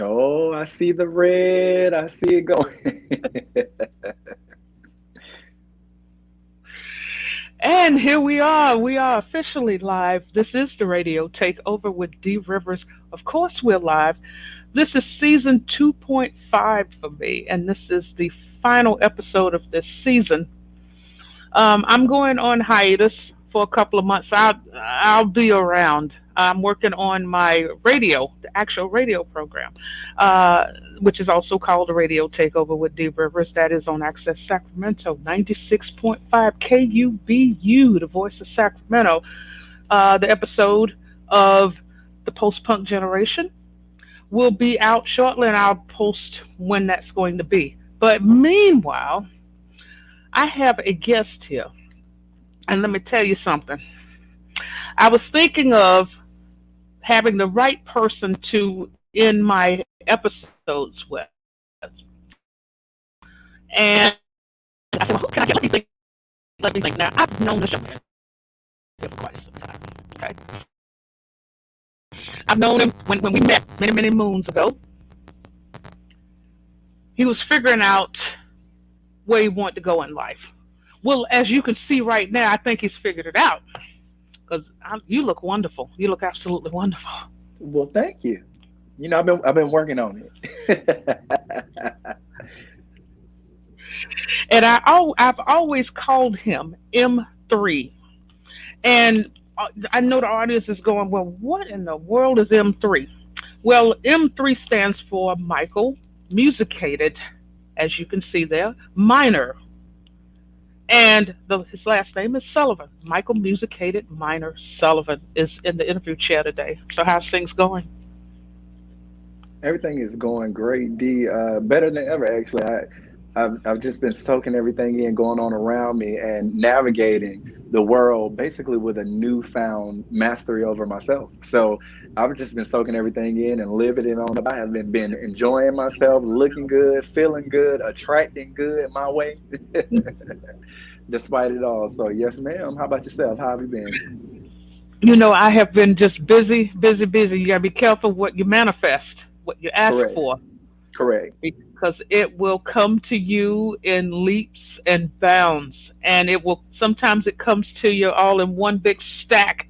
Oh, I see the red. I see it going. And here we are. We are officially live. This is the radio takeover with D Rivers. Of course, we're live. This is season 2.5 for me, and this is the final episode of this season. I'm going on hiatus for a couple of months. I'll be around. I'm working on my radio, the actual radio program, uh, which is also called the Radio Takeover with D Rivers. That is on Access Sacramento, 96.5 KUBU, the voice of Sacramento. The episode of the post punk generation will be out shortly, and I'll post when that's going to be. But meanwhile, I have a guest here. And let me tell you something. I was thinking of having the right person to end my episodes with. And I said, well, who can I get? Let me think. Now, I've known this young man for quite some time. Okay. I've known him when we met many moons ago. He was figuring out where he wanted to go in life. Well, as you can see right now, I think he's figured it out because you look wonderful. You look absolutely wonderful. Well, thank you. I've been working on it. And I've always called him M3. And I know the audience is going, well, what in the world is M3? Well, M3 stands for Michael Musicated, as you can see there, minor. And his last name is Sullivan. Michael Musicated Minor Sullivan is in the interview chair today. So how's things going? Everything is going great, D. Better than ever, actually. I've just been soaking everything in going on around me and navigating the world basically with a newfound mastery over myself. So I've just been soaking everything in and living it on. I have been enjoying myself, looking good, feeling good, attracting good my way, despite it all. So yes, ma'am. How about yourself? How have you been? I have been just busy. You gotta be careful what you manifest, what you ask Correct. for, Correct. because it will come to you in leaps and bounds, and sometimes it comes to you all in one big stack,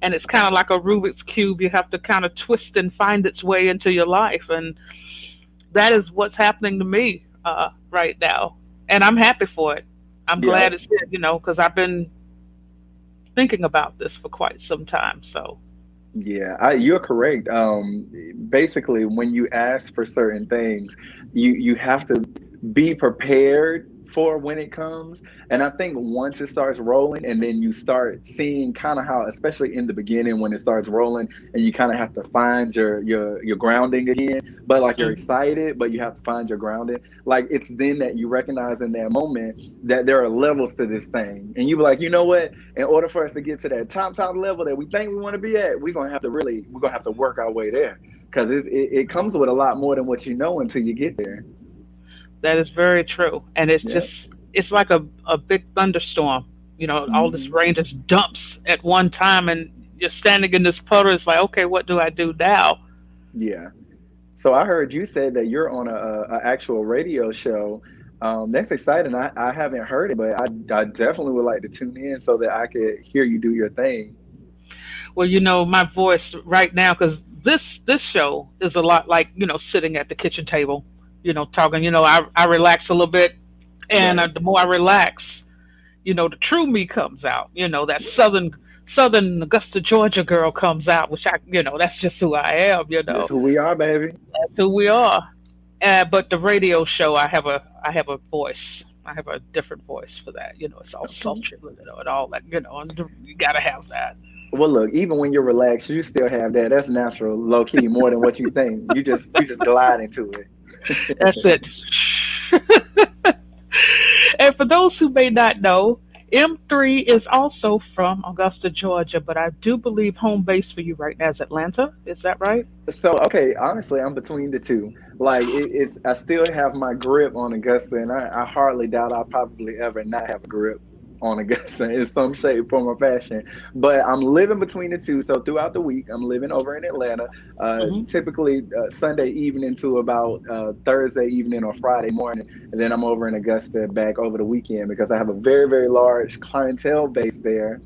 and it's kind of like a Rubik's cube. You have to kind of twist and find its way into your life, and that is what's happening to me right now, and I'm happy for it. I'm Yeah. glad it's here, because I've been thinking about this for quite some time. So Yeah, you're correct. Basically, when you ask for certain things, you have to be prepared for when it comes. And I think once it starts rolling, and then you start seeing kind of how, especially in the beginning when it starts rolling, and you kind of have to find your grounding again. But like you're mm, excited, but you have to find your grounding. Like it's then that you recognize in that moment that there are levels to this thing, and you be like, you know what? In order for us to get to that top level that we think we want to be at, we're gonna have to work our way there because it comes with a lot more than what you know until you get there. that is very true. And Yeah. it's like a big thunderstorm. All this Hmm. rain just dumps at one time, and you're standing in this puddle. It's like, okay, what do I do now? Yeah. So I heard you say that you're on a actual radio show. That's exciting. I haven't heard it, but I definitely would like to tune in so that I could hear you do your thing. Well, my voice right now, because this show is a lot like sitting at the kitchen table, talking. I relax a little bit, and Right. the more I relax, the true me comes out. That southern Augusta, Georgia girl comes out, which that's just who I am. That's who we are, baby. That's who we are. But the radio show, I have a voice. I have a different voice for that. It's all Okay. sultry, and all that. And you gotta have that. Well, look, even when you're relaxed, you still have that. That's natural, low key, more than what you think. You just glide into it. That's it. And for those who may not know, M3 is also from Augusta, Georgia, but I do believe home base for you right now is Atlanta. Is that right? So, okay, honestly, I'm between the two. Like, it's I still have my grip on Augusta, and I hardly doubt I'll probably ever not have a grip on Augusta in some shape, form, or fashion. But I'm living between the two. So throughout the week, I'm living over in Atlanta, Hmm. typically Sunday evening to about Thursday evening or Friday morning. And then I'm over in Augusta back over the weekend because I have a very, very large clientele base there,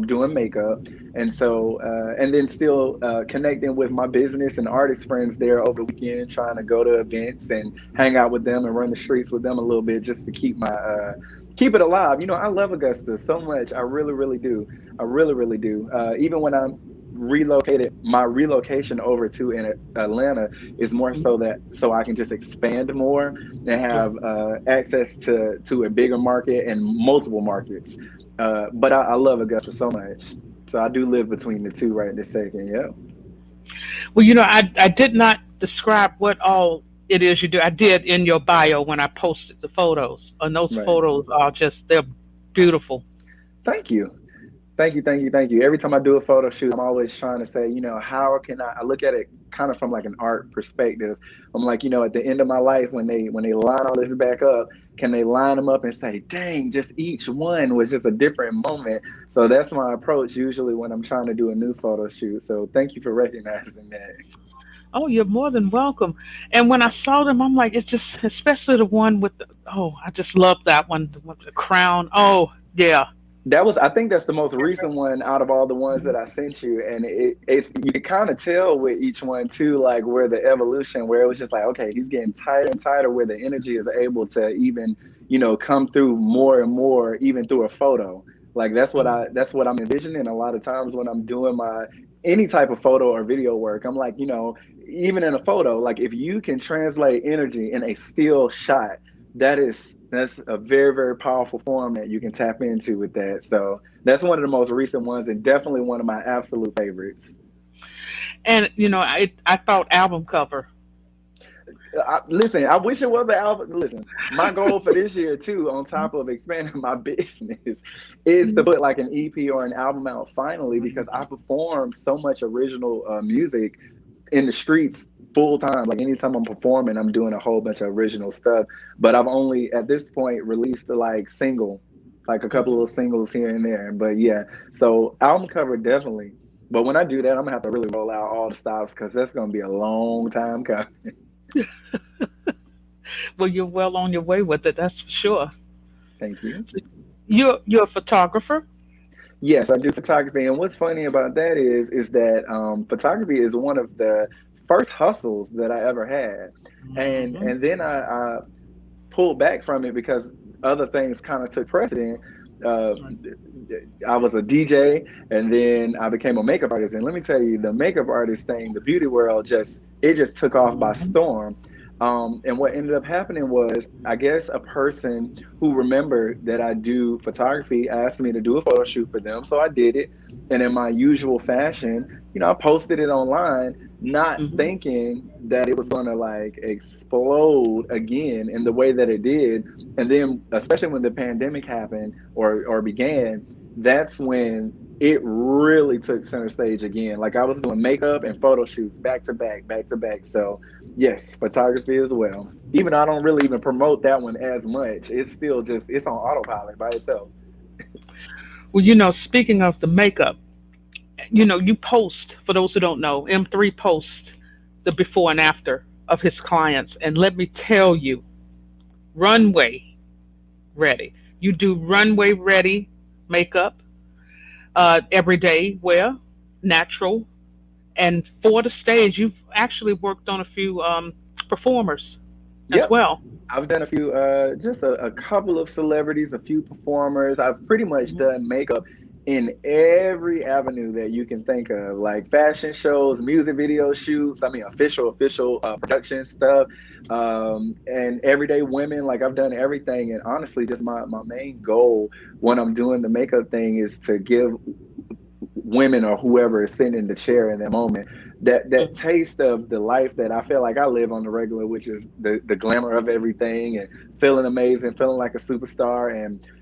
doing makeup. And so, and then still connecting with my business and artist friends there over the weekend, trying to go to events and hang out with them and run the streets with them a little bit just to keep my keep it alive. You know, I love Augusta so much. I really, really do. I really, really do. Even when I'm relocated, my relocation over to in Atlanta is more so that so I can just expand more and Yeah. have access to a bigger market and multiple markets. But I love Augusta so much. So I do live between the two right this second. Yeah. Well, I did not describe what all it is you do. I did in your bio when I posted the photos, and those Right. photos are they're beautiful. Thank you. Thank you, thank you, thank you. Every time I do a photo shoot, I'm always trying to say, how can I look at it kind of from like an art perspective. I'm like, at the end of my life, when they line all this back up, can they line them up and say, dang, just each one was just a different moment. So that's my approach usually when I'm trying to do a new photo shoot. So thank you for recognizing that. Oh, you're more than welcome. And when I saw them, I'm like, it's just, especially the one with the, oh, I just love that one, the one with the crown. Oh, yeah. That was, I think that's the most recent one out of all the ones that I sent you, and it's you can kind of tell with each one too, like where the evolution, where it was just like, okay, he's getting tighter and tighter, where the energy is able to even, come through more and more, even through a photo. Like that's what I'm envisioning. A lot of times when I'm doing my any type of photo or video work, I'm like, even in a photo, like if you can translate energy in a still shot, that's a very, very powerful form that you can tap into with that. So that's one of the most recent ones and definitely one of my absolute favorites. And, I thought album cover. Listen, I wish it was the album. Listen, my goal for this year too, on top of expanding my business, is to put like an EP or an album out finally because I perform so much original music in the streets full time. Like anytime I'm performing, I'm doing a whole bunch of original stuff. But I've only at this point released like like a couple of singles here and there. But yeah, so album cover definitely. But when I do that, I'm gonna have to really roll out all the stops because that's gonna be a long time coming. Well, you're well on your way with it, that's for sure. Thank you. So you're a photographer. Yes, I do photography, and what's funny about that is that photography is one of the first hustles that I ever had, and Hmm. then I pulled back from it because other things kind of took precedent. Uh, I was a DJ, and then I became a makeup artist. And let me tell you, the makeup artist thing, the beauty world, just took off by storm. And what ended up happening was, I guess a person who remembered that I do photography asked me to do a photo shoot for them, so I did it. And in my usual fashion, I posted it online, not Hmm. thinking that it was gonna like explode again in the way that it did. And then, especially when the pandemic happened or began, that's when it really took center stage again. Like I was doing makeup and photo shoots back to back, back to back. So yes, photography as well. Even though I don't really even promote that one as much, it's still just it's on autopilot by itself. Well, speaking of the makeup, you post, for those who don't know, M3 posts the before and after of his clients. And let me tell you, runway ready. You do runway ready makeup, everyday wear, natural, and for the stage, you've actually worked on a few performers as Yep. well. I've done a few, just a couple of celebrities, a few performers. I've pretty much Mhm. done makeup in every avenue that you can think of, like fashion shows, music video shoots. I mean, official production stuff, and everyday women. Like I've done everything. And honestly, just my main goal when I'm doing the makeup thing is to give women or whoever is sitting in the chair in that moment that Mhm. taste of the life that I feel like I live on the regular, which is the glamour of everything and feeling amazing, feeling like a superstar.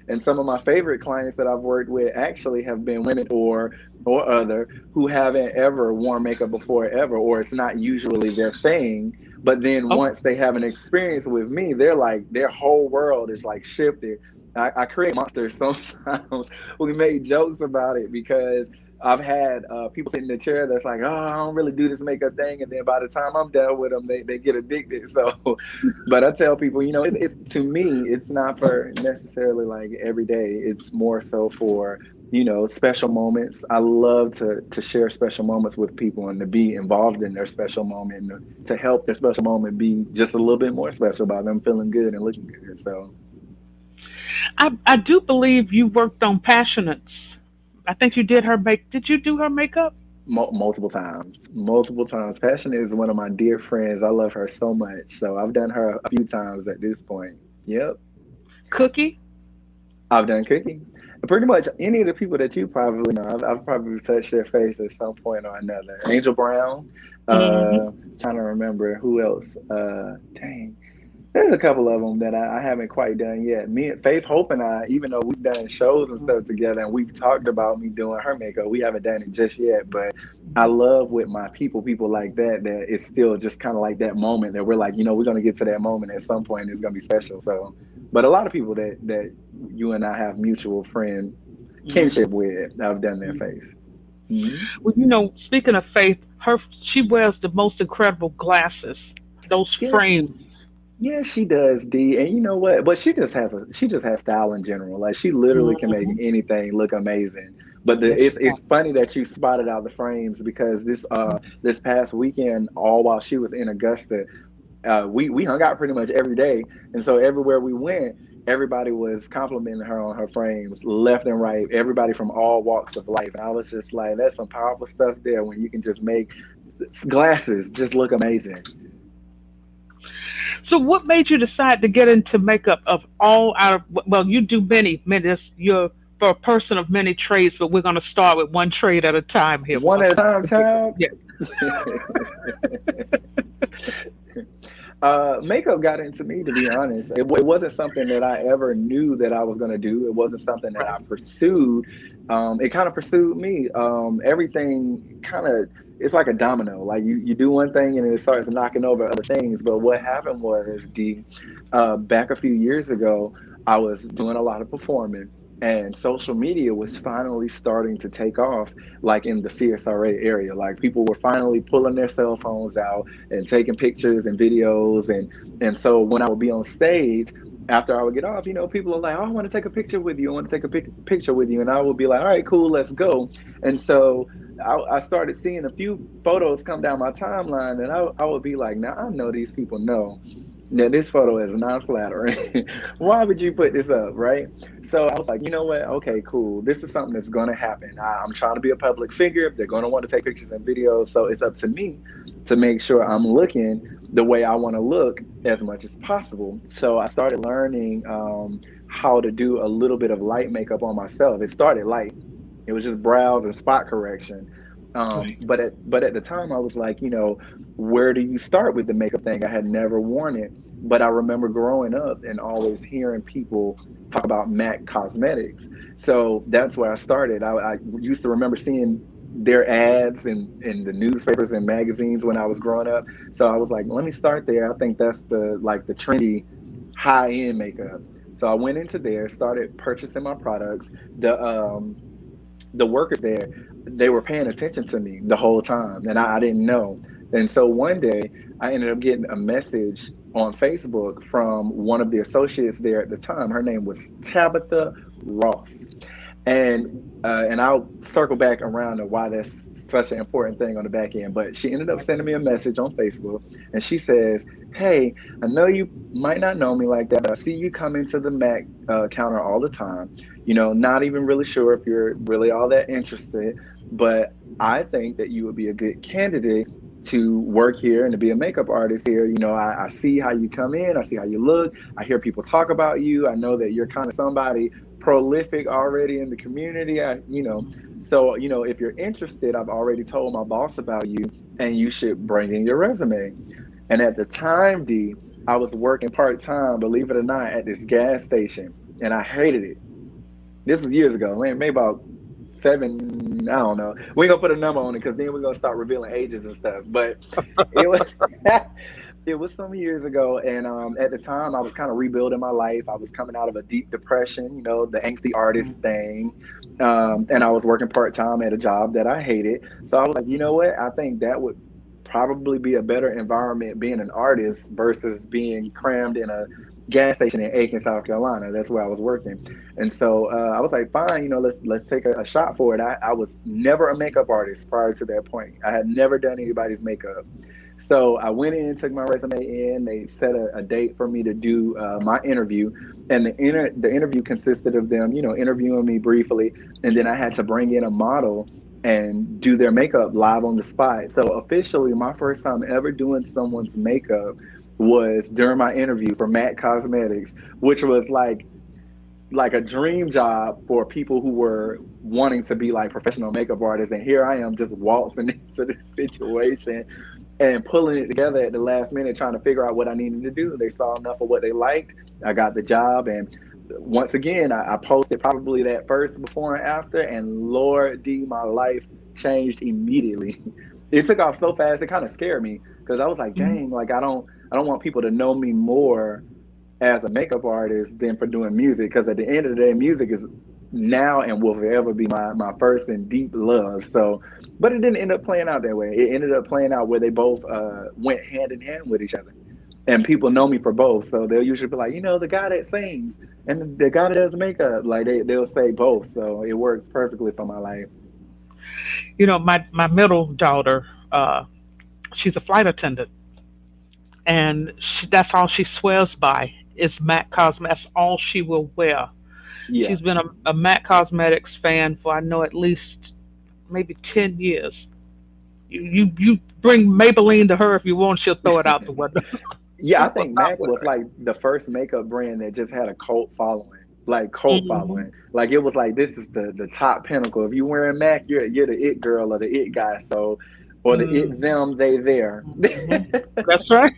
And some of my favorite clients that I've worked with actually have been women or other who haven't ever worn makeup before ever, or it's not usually their thing. But then Oh, once they have an experience with me, they're like their whole world is like shifted I create monsters sometimes. We make jokes about it because I've had people sit in the chair that's like, oh, I don't really do this makeup thing, and then by the time I'm done with them, they get addicted. So, but I tell people, it's to me, it's not for necessarily like every day. It's more so for special moments. I love to share special moments with people and to be involved in their special moment and to help their special moment be just a little bit more special by them feeling good and looking good. So. I do believe you worked on Passionates. I think you did her make. Did you do her makeup? Multiple times, multiple times. Passion is one of my dear friends. I love her so much. So I've done her a few times at this point. Yep. Cookie. I've done cooking. Pretty much any of the people that you probably know, I've probably touched their face at some point or another. Angel Brown. Hmm. Trying to remember who else. Dang. There's a couple of them that I haven't quite done yet. Me and Faith Hope and I, even though we've done shows and stuff together and we've talked about me doing her makeup, we haven't done it just yet. But I love with my people like that, that it's still just kind of like that moment that we're like, we're gonna get to that moment at some point. It's gonna be special. So, but a lot of people that you and I have mutual friend kinship with, I've done their face. Hmm. Well, speaking of Faith, she wears the most incredible glasses. Those Yeah, frames. yeah, she does, D. And you know what? But she just has style in general. Like she literally can make Hmm. anything look amazing. But Yes, she it's funny that you spotted out the frames because this past weekend, all while she was in Augusta, we hung out pretty much every day, and so everywhere we went, everybody was complimenting her on her frames left and right. Everybody from all walks of life, and I was just like, that's some powerful stuff there when you can just make glasses just look amazing. So, what made you decide to get into makeup of all out of? Well, you do many. You're a person of many trades, but we're going to start with one trade at a time here. We're One going to at a start time, with makeup. child. Yes. Makeup got into me, to be honest. It wasn't something that I ever knew that I was going to do. It wasn't something that I Right. pursued. It kind of pursued me. Everything kind of, it's like a domino. Like you do one thing and it starts knocking over other things. But what happened was, back a few years ago, I was doing a lot of performing. And social media was finally starting to take off, like in the CSRA area. Like people were finally pulling their cell phones out and taking pictures and videos and so when I would be on stage after I would get off, people are like, oh, I want to take a picture with you. I want to take a picture with you. And I would be like, all right, cool, let's go. And so I started seeing a few photos come down my timeline, and I would be like, now I know these people know that this photo is not flattering. Why would you put this up, right? So I was like, you know what? Okay, cool. This is something that's going to happen. I'm trying to be a public figure. They're going to want to take pictures and videos. So it's up to me to make sure I'm looking the way I want to look as much as possible. So I started learning how to do a little bit of light makeup on myself. It started light. It was just brows and spot correction. Right. But at the time, I was like, where do you start with the makeup thing? I had never worn it, but I remember growing up and always hearing people talk about MAC Cosmetics. So that's where I started. I used to remember seeing their ads in the newspapers and magazines when I was growing up. So I was like, let me start there. I think that's the trendy high end makeup. So I went into there, started purchasing my products. The workers there, they were paying attention to me the whole time, and I didn't know. And so one day, I ended up getting a message on Facebook from one of the associates there at the time. Her name was Tabitha Ross, and I'll circle back around to why that's such an important thing on the back end. But she ended up sending me a message on Facebook, and she says, "Hey, I know you might not know me like that, but I see you come into the Mac counter all the time. Not even really sure if you're really all that interested, but I think that you would be a good candidate to work here and to be a makeup artist here. I see how you come in, I see how you look, I hear people talk about you. I know that you're kind of somebody prolific already in the community. So, if you're interested, I've already told my boss about you and you should bring in your resume." And at the time, I was working part time, believe it or not, at this gas station, and I hated it. This was years ago, man, maybe about seven. I don't know. We ain't gonna put a number on it because then we're gonna start revealing ages and stuff. But it was, It was some years ago, and at the time, I was kind of rebuilding my life. I was coming out of a deep depression, the angsty artist thing, and I was working part time at a job that I hated. So I was like, you know what? I think that would probably be a better environment being an artist versus being crammed in a gas station in Aiken, South Carolina. That's where I was working, and so I was like, fine, let's take a shot for it. I was never a makeup artist prior to that point. I had never done anybody's makeup. So I went in, took my resume in. They set a date for me to do my interview, and the interview consisted of them, interviewing me briefly, and then I had to bring in a model and do their makeup live on the spot. So officially, my first time ever doing someone's makeup was during my interview for MAC Cosmetics, which was like a dream job for people who were wanting to be like professional makeup artists. And here I am just waltzing into this situation and pulling it together at the last minute, trying to figure out what I needed to do. They saw enough of what they liked. I got the job. And once again, I posted probably that first before and after. And Lord D, my life changed immediately. It took off so fast, it kind of scared me because I was like, Mhm. dang, like I don't want people to know me more as a makeup artist than for doing music, because at the end of the day, music is now and will forever be my first and deep love. So, but it didn't end up playing out that way. It ended up playing out where they both went hand in hand with each other, and people know me for both. So they'll usually be like, the guy that sings and the guy that does makeup, like they'll say both. So it works perfectly for my life. My middle daughter, she's a flight attendant, and that's all she swears by is MAC Cosmetics. That's all she will wear. Yeah. She's been a MAC Cosmetics fan for, I know, at least maybe 10 years. You bring Maybelline to her if you want, she'll throw it out the window. Yeah, She I will think not Mac wear was it. like the first makeup brand that just had a cult following. Like cult Hmm. following. Like it was like this is the top pinnacle. If you wearing Mac, you're the it girl or the it guy. So or the it Hmm. them, they there. Hmm. That's right.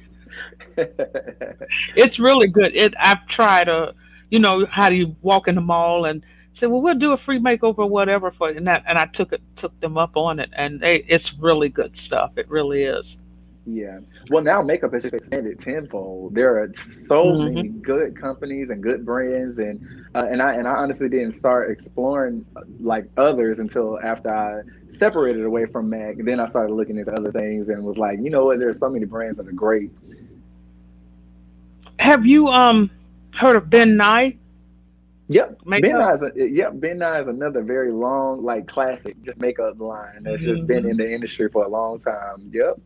It's really good. I've tried how do you walk in the mall and say, well, we'll do a free makeover or whatever for you. And I took them up on it, and it's really good stuff. It really is. Yeah. Well, now makeup has just expanded tenfold. There are so many Hmm. good companies and good brands, and I honestly didn't start exploring like others until after I separated away from Mac. Then I started looking into other things and was like, you know what? There's so many brands that are great. Have you heard of Ben Nye Yep, makeup? Ben Nye is another very long, like classic, just makeup line that's just been Hmm. in the industry for a long time. Yep.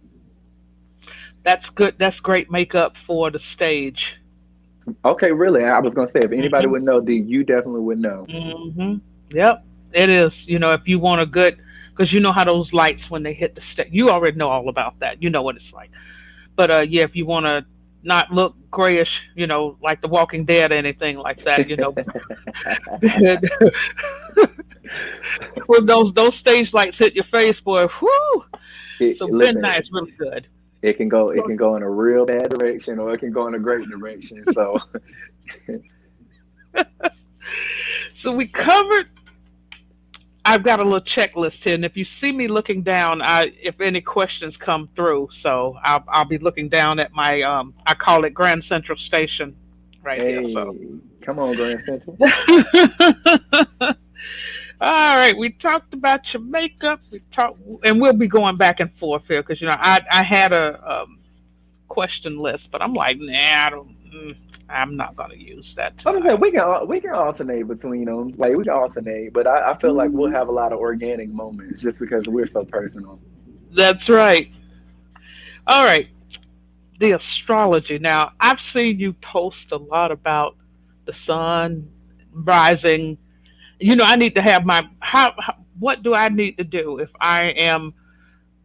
That's good. That's great makeup for the stage. Okay, really. I was gonna say if anybody Hmm. would know, D, you definitely would know. Hmm. Yep, it is. If you want a good, because you know how those lights when they hit the stage, you already know all about that. You know what it's like. But yeah, if you want to not look grayish, like The Walking Dead or anything like that, when those stage lights hit your face, boy, whoo! So Ben Listen, Nye is really good. it can go in a real bad direction or it can go in a great direction. So So we covered. I've got a little checklist here, and if you see me looking down, if any questions come through, so I'll be looking down at my I call it Grand Central Station, right here. So. hey, come on, Grand Central. All right, we talked about your makeup. We talked, and we'll be going back and forth here because I had a question list, but I'm like, nah, I'm not going to use that I'm just saying tonight. we can alternate between them. Like we can alternate, but I feel like we'll Mhm. have a lot of organic moments just because we're so personal. That's right. All right, the astrology. Now, I've seen you post a lot about the sun rising. I need to have my what do I need to do if I am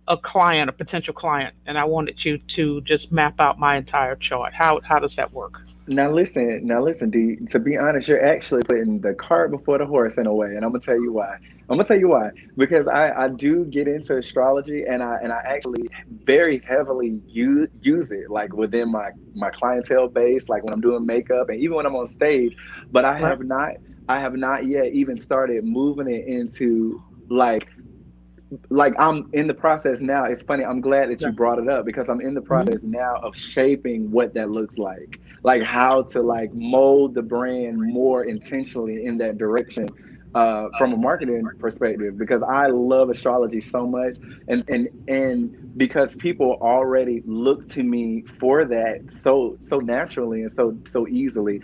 a client, a potential client, and I wanted you to just map out my entire chart? How does that work? Now listen, D. To be honest, you're actually putting the cart before the horse in a way, and I'm gonna tell you why. I'm gonna tell you why because I do get into astrology, and I actually very heavily use it like within my clientele base, like when I'm doing makeup and even when I'm on stage. But I have not yet even started moving it into like like I'm in the process now. It's funny. I'm glad that you Yeah. brought it up because I'm in the process Mhm. now of shaping what that looks like how to like mold the brand more intentionally in that direction. From a marketing perspective, because I love astrology so much, and because people already look to me for that so naturally and so easily.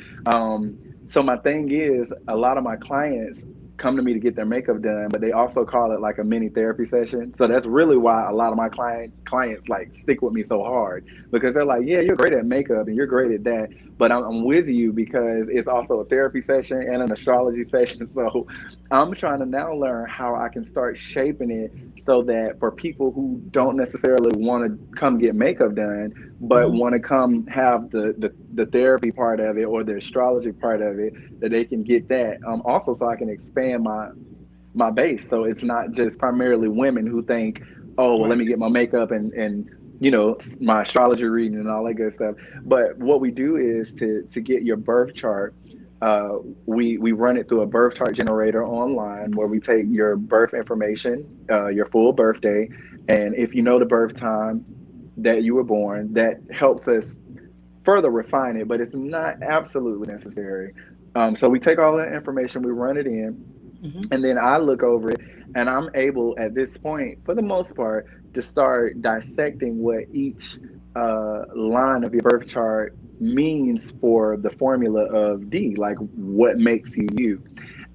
So my thing is, a lot of my clients come to me to get their makeup done, but they also call it like a mini therapy session. So that's really why a lot of my clients like stick with me so hard, because they're like, yeah, you're great at makeup and you're great at that, but I'm with you because it's also a therapy session and an astrology session. So I'm trying to now learn how I can start shaping it so that for people who don't necessarily want to come get makeup done, but Mhm. want to come have the therapy part of it or the astrology part of it, that they can get that. Also, so I can expand my base, so it's not just primarily women who think, oh, well, let Right. me get my makeup and my astrology reading and all that good stuff. But what we do is to get your birth chart. We run it through a birth chart generator online where we take your birth information, your full birthday, and if you know the birth time that you were born, that helps us further refine it, but it's not absolutely necessary. So we take all that information, we run it in, Mhm. and then I look over it, and I'm able at this point, for the most part, to start dissecting what each line of your birth chart means for the formula of D, like what makes you you.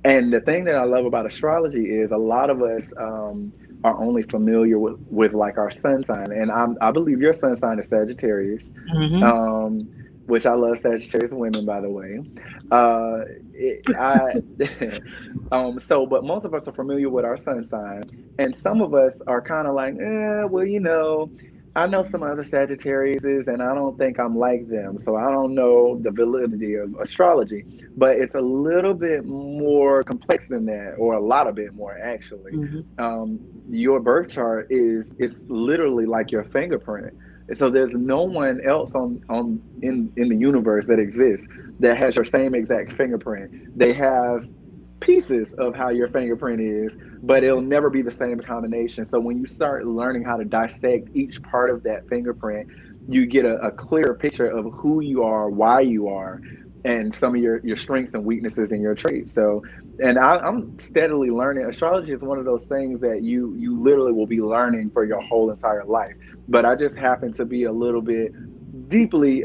And the thing that I love about astrology is a lot of us are only familiar with like our sun sign, and I believe your sun sign is Sagittarius, Mhm. um, which I love Sagittarius women, by the way. Uh, I so, but most of us are familiar with our sun sign, and some of us are kind of like, well, I know some other Sagittariuses, and I don't think I'm like them, so I don't know the validity of astrology. But it's a little bit more complex than that, or a lot of bit more actually. Mhm. Your birth chart is literally like your fingerprint. So there's no one else on in the universe that exists that has your same exact fingerprint. They have pieces of how your fingerprint is, but it'll never be the same combination. So when you start learning how to dissect each part of that fingerprint, you get a clearer picture of who you are, why you are, and some of your strengths and weaknesses and your traits. So, and I'm steadily learning. Astrology is one of those things that you literally will be learning for your whole entire life. But I just happen to be a little bit deeply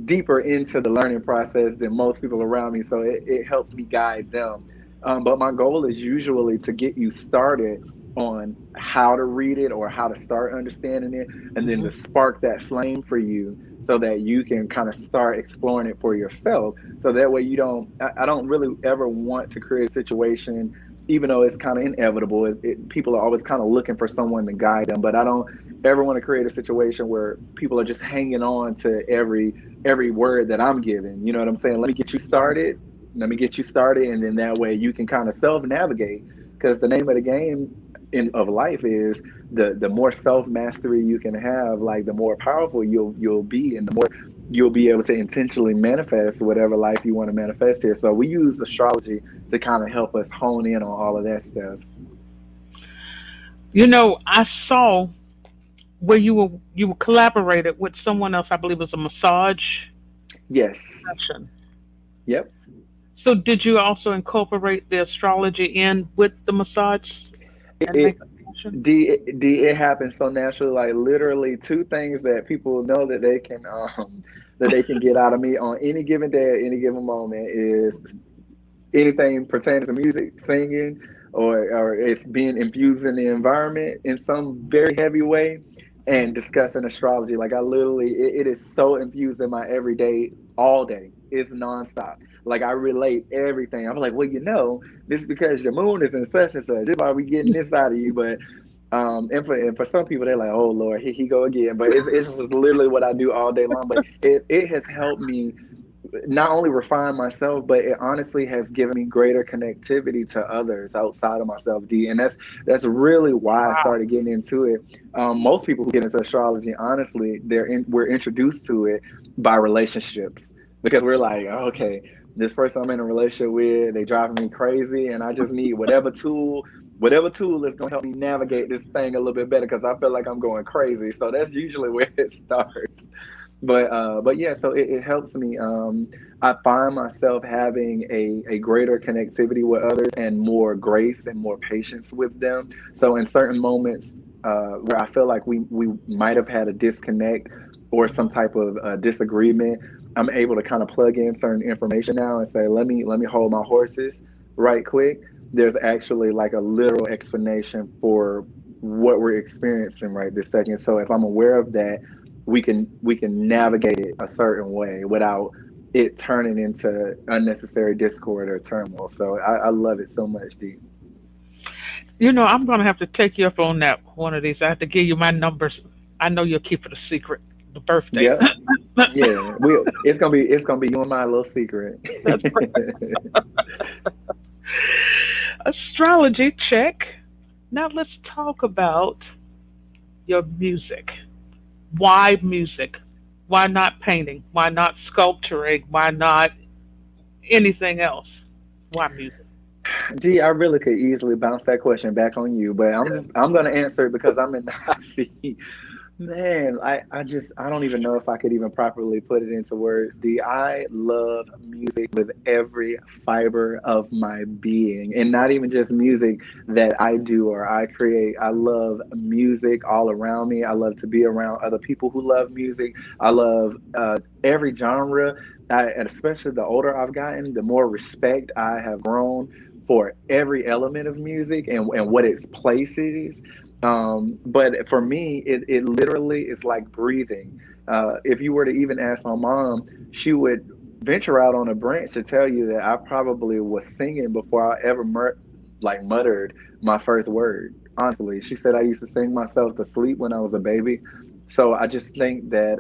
deeper into the learning process than most people around me, so it helps me guide them. But my goal is usually to get you started on how to read it or how to start understanding it, and then to Mhm. spark that flame for you so that you can kind of start exploring it for yourself. So that way you don't, I don't really ever want to create a situation, even though it's kind of inevitable. People are always kind of looking for someone to guide them, but I don't ever want to create a situation where people are just hanging on to every word that I'm giving. You know what I'm saying? Let me get you Right. started. Let me get you started, and then that way you can kind of self navigate. Because the name of the game of life is the more self mastery you can have, like the more powerful you'll be, and the more you'll be able to intentionally manifest whatever life you want to manifest here. So we use astrology to kind of help us hone in on all of that stuff. I saw where you were collaborated with someone else. I believe it was a massage Yes. session. Yep. So did you also incorporate the astrology in with the massage and It makeup session? it happens so naturally. Like literally, two things that people know that they can get out of me on any given day at any given moment is anything pertaining to music, singing, or it's being infused in the environment in some very heavy way, and discussing astrology. Like I literally, it is so infused in my everyday, all day. It's nonstop. Like I relate everything. I'm like, well, this is because your moon is in such and such. This is why we getting this out of you. But and for some people, they're like, oh Lord, here he go again. But it's just literally what I do all day long. But it has helped me not only refine myself, but it honestly has given me greater connectivity to others outside of myself, D. And that's really why I Wow. started getting into it. Most people who get into astrology, honestly, we're introduced to it by relationships, because we're like, oh, okay, this person I'm in a relationship with, they driving me crazy, and I just need whatever tool whatever tool is going to help me navigate this thing a little bit better because I feel like I'm going crazy. So that's usually where it starts. But yeah, so it helps me. I find myself having a greater connectivity with others and more grace and more patience with them. So in certain moments where I feel like we might have had a disconnect or some Mhm. type of disagreement, I'm able to kind of plug in certain information now and say, let me hold my horses right quick. There's actually like a literal explanation for what we're experiencing right this second. So if I'm aware of that, we can navigate it a certain way without it turning into unnecessary discord or turmoil. So I love it so much, D. I'm gonna have to take you up on that one of these. I have to give you my numbers. I know you'll keep it a secret. The birthday. Yep. Yeah. It's gonna be you and my little secret. That's astrology check. Now let's talk about your music. Why music? Why not painting? Why not sculpturing? Why not anything else? Why music? D, I really could easily bounce that question back on you, but I'm gonna answer it because I'm in the hot seat. Man, I don't even know if I could even properly put it into words. D, I love music with every fiber of my being, and not even just music that I do or I create. I love music all around me. I love to be around other people who love music. I love every genre. And especially the older I've gotten, the more respect I have grown for every element of music and what its place is. But for me, it literally is like breathing. If you were to even ask my mom, she would venture out on a branch to tell you that I probably was singing before I ever like muttered my first word. Honestly, she said I used to sing myself to sleep when I was a baby. So I just think that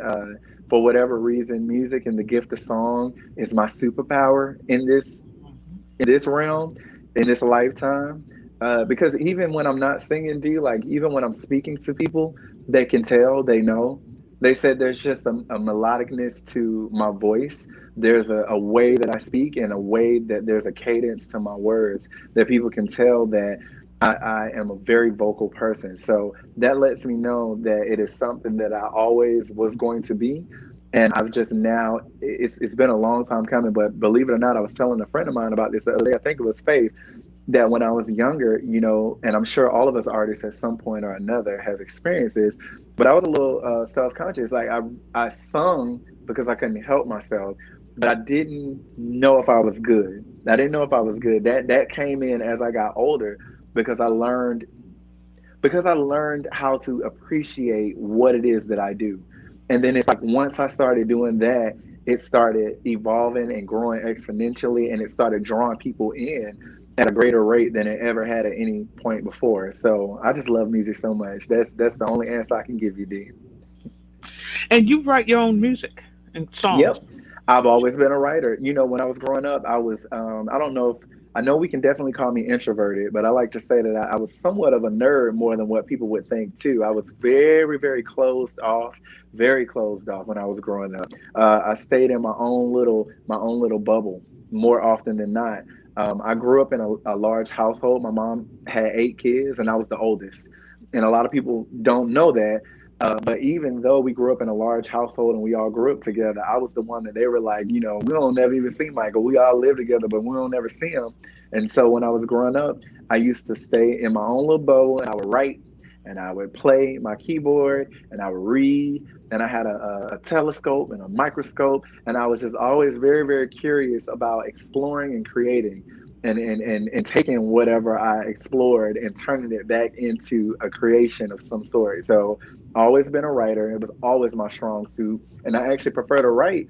for whatever reason, music and the gift of song is my superpower in this realm, in this lifetime. Because even when I'm not singing, D, like even when I'm speaking to people, they can tell, they know. They said there's just a melodicness to my voice. There's a way that I speak and a way that there's a cadence to my words that people can tell that I am a very vocal person. So that lets me know that it is something that I always was going to be. And I've just now, it's been a long time coming, but believe it or not, I was telling a friend of mine about this the other day. I think it was Faith, that when I was younger, and I'm sure all of us artists at some point or another has experienced this, but I was a little self-conscious. Like I sung because I couldn't help myself, but I didn't know if I was good. I didn't know if I was good. That came in as I got older because I learned how to appreciate what it is that I do. And then it's like once I started doing that, it started evolving and growing exponentially, and it started drawing people in at a greater rate than it ever had at any point before. So I just love music so much. That's the only answer I can give you, D. And you write your own music and songs. Yep. I've always been a writer. When I was growing up, I don't know if, I know we can definitely call me introverted, but I like to say that I was somewhat of a nerd more than what people would think too. I was very, very closed off when I was growing up. I stayed in my own little bubble more often than not. I grew up in a large household. My mom had 8 kids, and I was the oldest. And a lot of people don't know that, but even though we grew up in a large household and we all grew up together, I was the one that they were like, we don't never even see Michael. We all live together, but we don't never see him. And so when I was growing up, I used to stay in my own little bubble and I would write and I would play my keyboard and I would read. And I had a telescope and a microscope. And I was just always very, very curious about exploring and creating and taking whatever I explored and turning it back into a creation of some sort. So always been a writer. It was always my strong suit. And I actually prefer to write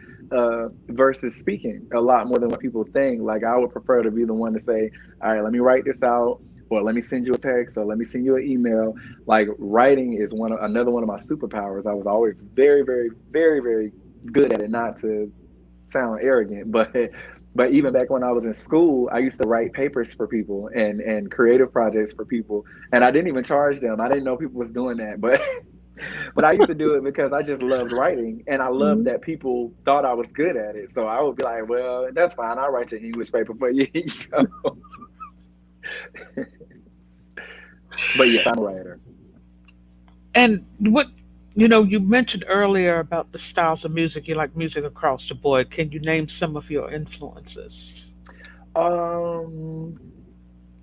versus speaking a lot more than what people think. Like I would prefer to be the one to say, all right, let me write this out, or let me send you a text, or let me send you an email. Like writing is another one of my superpowers. I was always very, very, very, very good at it, not to sound arrogant, but even back when I was in school, I used to write papers for people and creative projects for people, and I didn't even charge them. I didn't know people was doing that, but but I used to do it because I just loved writing, and I loved Mhm. that people thought I was good at it. So I would be like, well, that's fine. I'll write your English paper for you. But yes, I'm a writer. And what you mentioned earlier about the styles of music. You like music across the board. Can you name some of your influences? Um,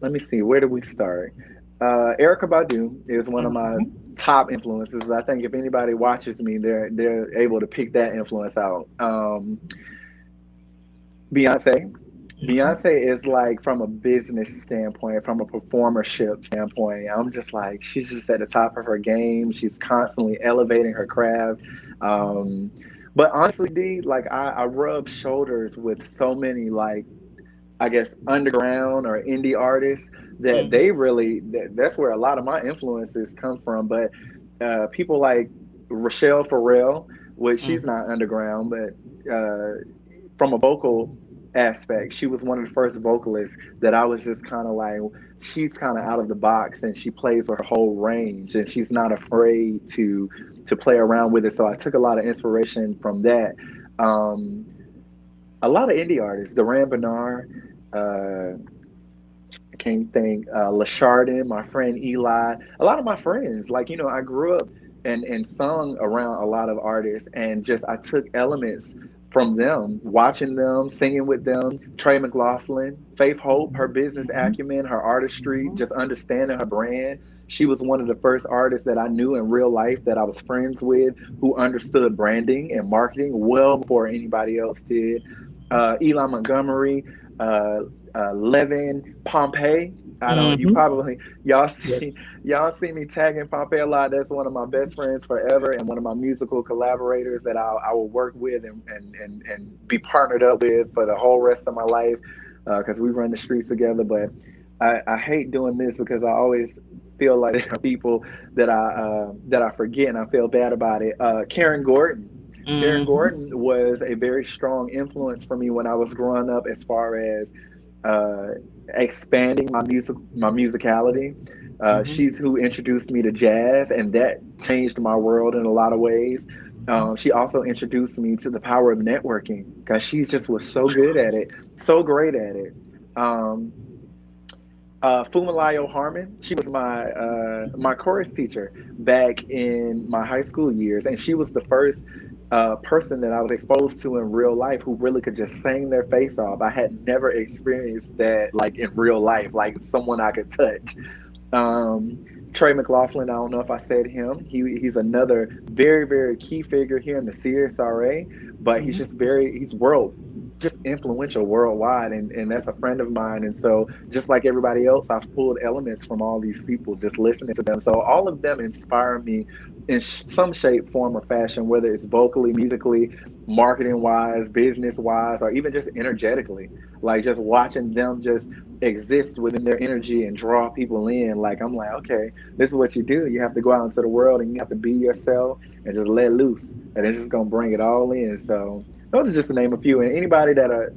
Let me see. Where do we start? Erica Badu is one of my Hmm. top influences. I think if anybody watches me, they're able to pick that influence out. Beyonce. Beyonce is like from a business standpoint, from a performership standpoint. I'm just like she's just at the top of her game. She's constantly elevating her craft. Um, but honestly, D, like I rub shoulders with so many like I guess underground or indie artists that Hmm. they really that's where a lot of my influences come from. But people like Rochelle Farrell, which she's Hmm. not underground, but from a vocal aspect, she was one of the first vocalists that I was just kind of like, she's kind of out of the box and she plays with her whole range and she's not afraid to play around with it. So I took a lot of inspiration from that. Um, a lot of indie artists, Duran Bernard, uh, I can't think, Lashardin, my friend Eli, a lot of my friends, like, I grew up and sung around a lot of artists and just I took elements from them, watching them, singing with them. Trey McLaughlin, Faith Hope, her business Hmm. acumen, her artistry, Hmm. just understanding her brand. She was one of the first artists that I knew in real life that I was friends with who understood branding and marketing well before anybody else did. Eli Montgomery, uh, Levin, Pompeii. I don't. You Hmm. probably y'all Yes. see y'all see me tagging Pompeii a lot. That's one of my best friends forever, and one of my musical collaborators that I will work with and be partnered up with for the whole rest of my life because we run the streets together. But I hate doing this because I always feel like there are people that I forget and I feel bad about it. Karen Gordon. Karen Hmm. Gordon was a very strong influence for me when I was growing up, as far as uh, expanding my musicality. Hmm. She's who introduced me to jazz, and that changed my world in a lot of ways. She also introduced me to the power of networking because she just was so good at it, so great at it. Um, Fumalayo Harmon, she was my chorus teacher back in my high school years, and she was the first person that I was exposed to in real life who really could just sing their face off. I had never experienced that like in real life, like someone I could touch. Um, Trey McLaughlin, I don't know if I said him. He's another very very key figure here in the CSRA, but he's just Hmm. he's world just influential worldwide, and that's a friend of mine. And so just like everybody else, I've pulled elements from all these people, just listening to them. So all of them inspire me in some shape, form, or fashion, whether it's vocally, musically, marketing wise, business wise, or even just energetically. Like just watching them just exist within their energy and draw people in. Like I'm like, okay, this is what you do. You have to go out into the world and you have to be yourself and just let loose, and it's just gonna bring it all in. So those are just to name a few. And anybody that are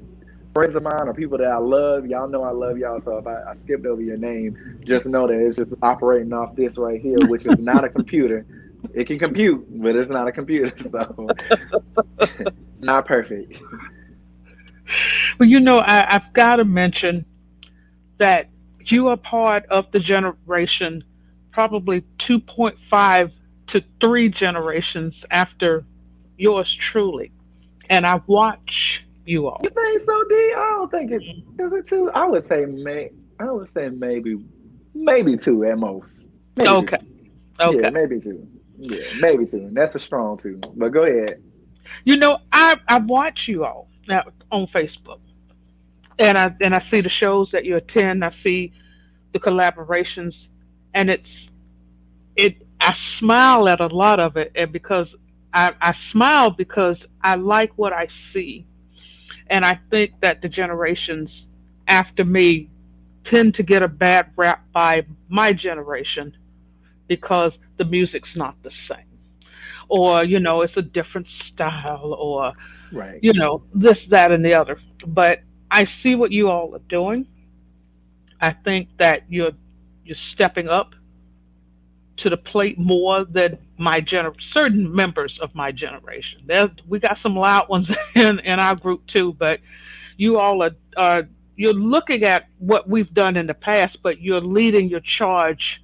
friends of mine or people that I love, y'all know I love y'all. So if I skipped over your name, just know that it's just operating off this right here, which is not a computer. It can compute, but it's not a computer. So it's not perfect. Well, I've got to mention that you are part of the generation, probably 2.5 to 3 generations after yours truly. And I watch you You all. think so, D? I don't think it is it two. I would say maybe two at most. Maybe two. Okay, Yeah, okay. maybe two. Yeah, maybe two. And that's a strong two. But go ahead. I watch you all now on Facebook, and I see the shows that you attend. I see the collaborations, and I smile at a lot of it, and because I smile because I like what I see, and I think that the generations after me tend to get a bad rap by my generation because the music's not the same, or it's a different style, or Right. this, that, and the other. But I see what you all are doing. I think that you're stepping up to the plate more than certain members of my generation. We got some loud ones in our group too, but you all are you're looking at what we've done in the past, but you're leading your charge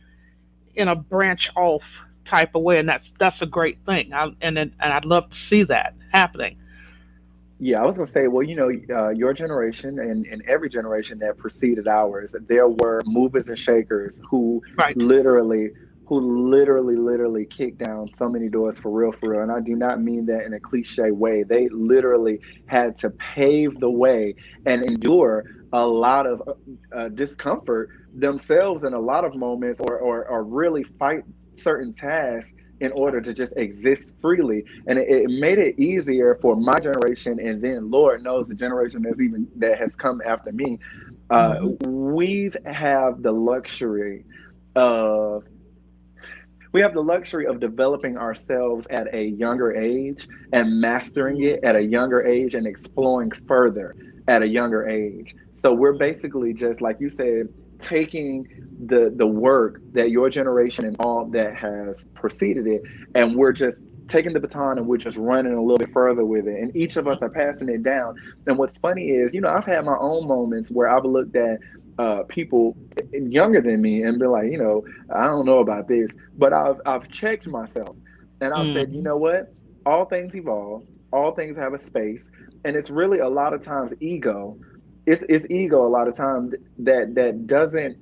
in a branch off type of way, and that's a great thing. And I'd love to see that happening. Yeah, I was gonna say, well, your generation and every generation that preceded ours, there were movers and shakers Right. literally, literally kicked down so many doors for real. And I do not mean that in a cliche way. They literally had to pave the way and endure a lot of discomfort themselves in a lot of moments, or really fight certain tasks in order to just exist freely. And it made it easier for my generation, and then Lord knows the generation that has come after me. Hmm. We've have the luxury of we have the luxury of developing ourselves at a younger age and mastering it at a younger age and exploring further at a younger age. So we're basically, just like you said, taking the work that your generation and all that has preceded it, and we're just taking the baton and we're just running a little bit further with it. And each of us are passing it down. And what's funny is, I've had my own moments where I've looked at people younger than me and been like, I don't know about this, but I've checked myself and I've said, you Hmm. know what? All things evolve, all things have a space, and it's really a lot of times ego. It's ego a lot of times that doesn't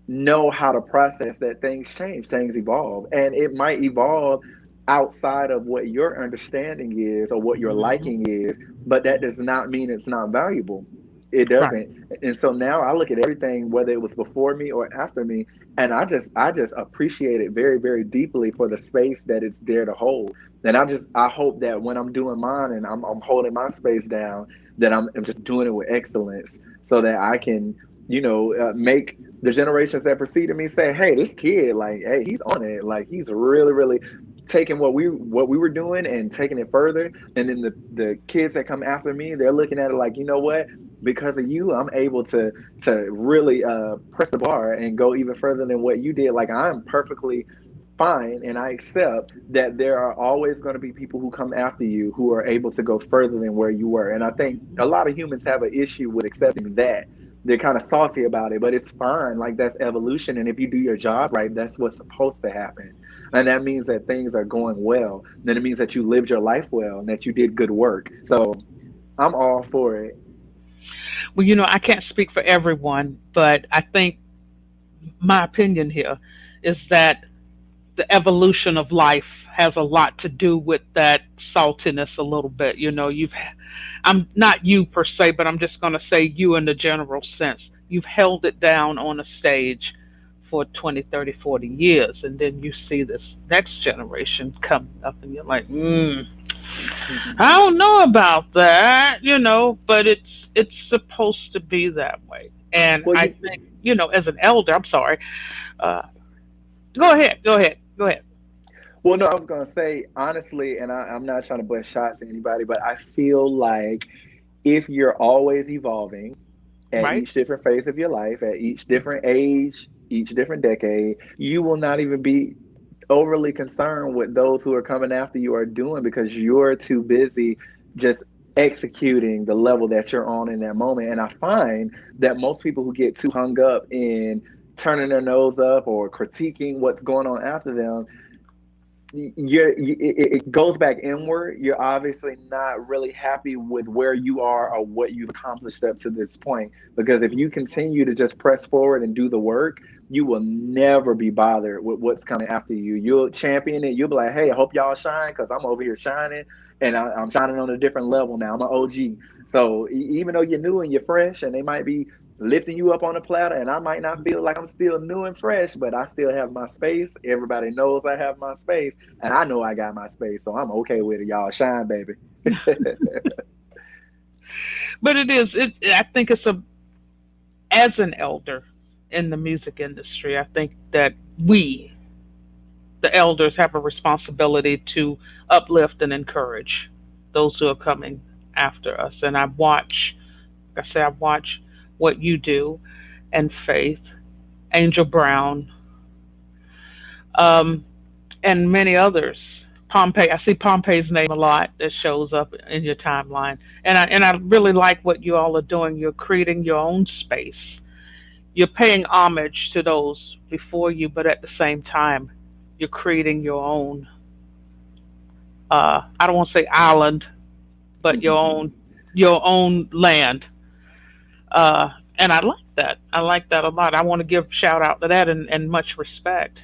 know how to process that things change, things evolve, and it might evolve outside of what your understanding is or what your Hmm. liking is, but that does not mean it's not valuable. It Right. doesn't. And so now I look at everything, whether it was before me or after me, and I just appreciate it very, very deeply for the space that it's there to hold. And I hope that when I'm doing mine and I'm holding my space down, that I'm just doing it with excellence so that I can, make the generations that preceded me say, "Hey, this kid, like, hey, he's on it. Like, he's really, really taking what we were doing and taking it further." And then the kids that come after me, they're looking at it like, you know what? Because of you, I'm able to really press the bar and go even further than what you did. Like, I'm perfectly fine, and I accept that there are always going to be people who come after you who are able to go further than where you were. And I think a lot of humans have an issue with accepting that. They're kind of salty about it, but it's fine. Like, that's evolution. And if you do your job right, that's what's supposed to happen. And that means that things are going well. Then it means that you lived your life well and that you did good work. So I'm all for it. Well, I can't speak for everyone, but I think my opinion here is that the evolution of life has a lot to do with that saltiness a little bit. I'm not you per se, but I'm just going to say you in the general sense. You've held it down on a stage for 20, 30, 40 years, and then you see this next generation coming up, and you're like, I don't know about that, but it's supposed to be that way. And Well, I think, as an elder, I'm sorry, uh, go ahead. well, no, I was gonna say honestly, and I'm not trying to bust shots at anybody, but I feel like if you're always evolving at Right? each different phase of your life, at each different age, each different decade, you will not even be overly concerned with those who are coming after you are doing, because you're too busy just executing the level that you're on in that moment. And I find that most people who get too hung up in turning their nose up or critiquing what's going on after them, it goes back inward. You're obviously not really happy with where you are or what you've accomplished up to this point. Because if you continue to just press forward and do the work, you will never be bothered with what's coming after you. You'll champion it. You'll be like, hey, I hope y'all shine because I'm over here shining, and I'm shining on a different level now. I'm an OG. So even though you're new and you're fresh, and they might be lifting you up on a platter, and I might not feel like I'm still new and fresh, but I still have my space. Everybody knows I have my space, and I know I got my space, so I'm okay with it. Y'all shine, baby. But it is. I think it's as an elder in the music industry, I think that we, the elders, have a responsibility to uplift and encourage those who are coming after us. And like I say, I watch what you do, and Faith, Angel Brown, um, and many others. Pompey, I see Pompey's name a lot that shows up in your timeline, and I really like what you all are doing. You're creating your own space, you're paying homage to those before you, but at the same time, you're creating your own. I don't want to say island, but your own land. And I like that. I like that a lot. I want to give shout out to that and much respect.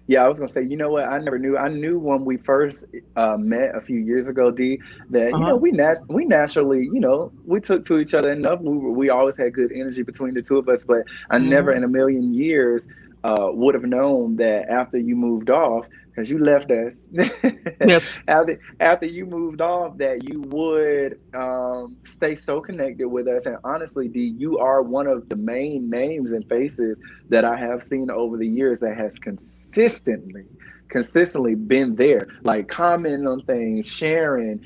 Yeah, I was gonna say, you know what? I never knew. I knew when we first met a few years ago, D, that Uh huh. we naturally, we took to each other enough. We always had good energy between the two of us. But I never Hmm. in a million years would have known that after you moved off, because you left us, Yes. after you moved off, that you would stay so connected with us. And honestly, D, you are one of the main names and faces that I have seen over the years that has consistently been there, like commenting on things, sharing,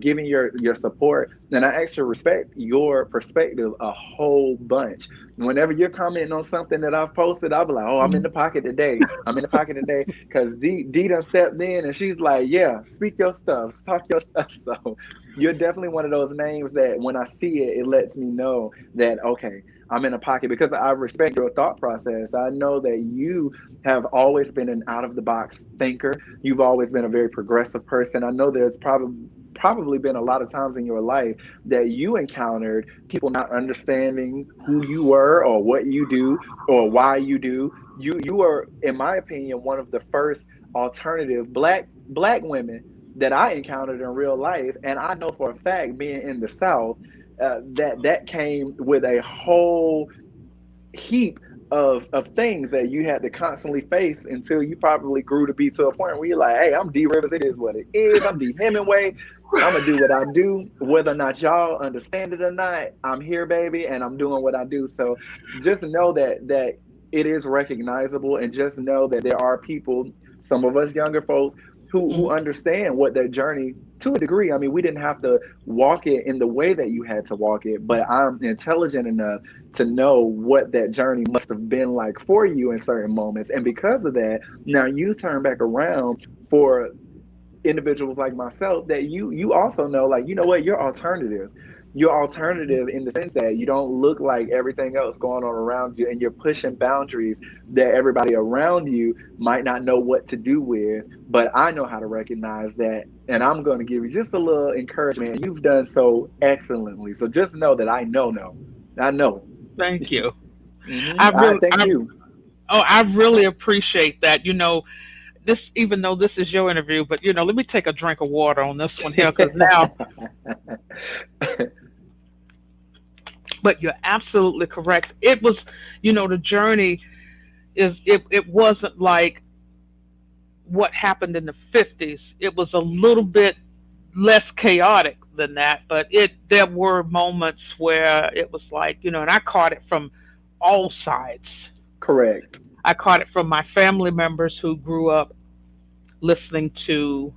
giving your support. And I actually respect your perspective a whole bunch. Whenever you're commenting on something that I've posted, I'll be like, oh, I'm in the pocket today. I'm in the pocket today. Because D done stepped in and she's like, yeah, speak your stuff, talk your stuff. So you're definitely one of those names that when I see it, it lets me know that, okay, I'm in a pocket, because I respect your thought process. I know that you have always been an out of the box thinker. You've always been a very progressive person. I know there's probably been a lot of times in your life that you encountered people not understanding who you were or what you do or why you do. You are, in my opinion, one of the first alternative black women that I encountered in real life. And I know for a fact, being in the South, that came with a whole heap of things that you had to constantly face until you probably grew to be to a point where you're like, hey, I'm D Rivers, it is what it is. I'm D Hemingway. I'm gonna do what I do, whether or not y'all understand it or not. I'm here, baby, and I'm doing what I do. So just know that it is recognizable, and just know that there are people, some of us younger folks, who Hmm. understand what that journey to a degree. I mean, we didn't have to walk it in the way that you had to walk it, but I'm intelligent enough to know what that journey must have been like for you in certain moments. And because of that, now you turn back around for individuals like myself that you also know, like, you know what, you're alternative in the sense that you don't look like everything else going on around you, and you're pushing boundaries that everybody around you might not know what to do with. But I know how to recognize that, and I'm going to give you just a little encouragement. You've done so excellently, so just know that I know. Thank you. Hmm. I I really, thank you. I really appreciate that. This, even though this is your interview, but let me take a drink of water on this one here, because now, but you're absolutely correct. It was, the journey it wasn't like what happened in the 50s. It was a little bit less chaotic than that, but there were moments where it was like, and I caught it from all sides. Correct. I caught it from my family members who grew up listening to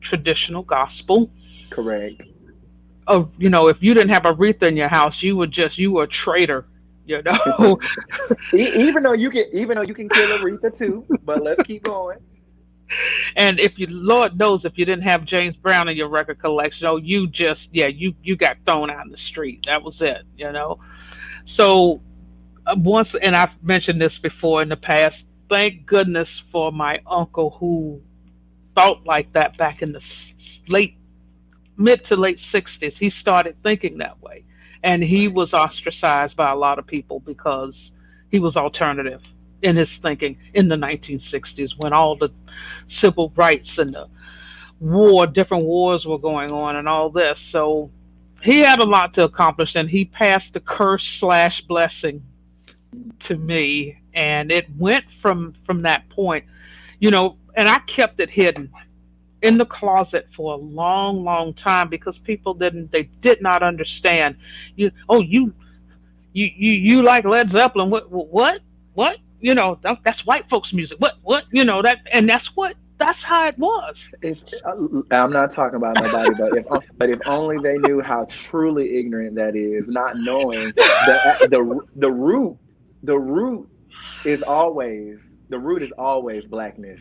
traditional gospel. Correct. Oh, if you didn't have Aretha in your house, you were a traitor, you know. Even though you can kill Aretha too, but let's keep going. And if you, Lord knows, if you didn't have James Brown in your record collection, oh, you got thrown out in the street. That was it. So once, and I've mentioned this before in the past. Thank goodness for my uncle who thought like that back in the late mid to late 60s. He started thinking that way, and he Right. was ostracized by a lot of people because he was alternative in his thinking in the 1960s when all the civil rights and the different wars were going on and all this. So he had a lot to accomplish, and he passed the curse slash blessing to me, and it went from that point. And I kept it hidden in the closet for a long, long time because people they did not understand. You like Led Zeppelin? What? That's white folks' music. What? That, and that's how it was. If I'm not talking about nobody, but if only they knew how truly ignorant that is, not knowing that the root is always the root is always blackness,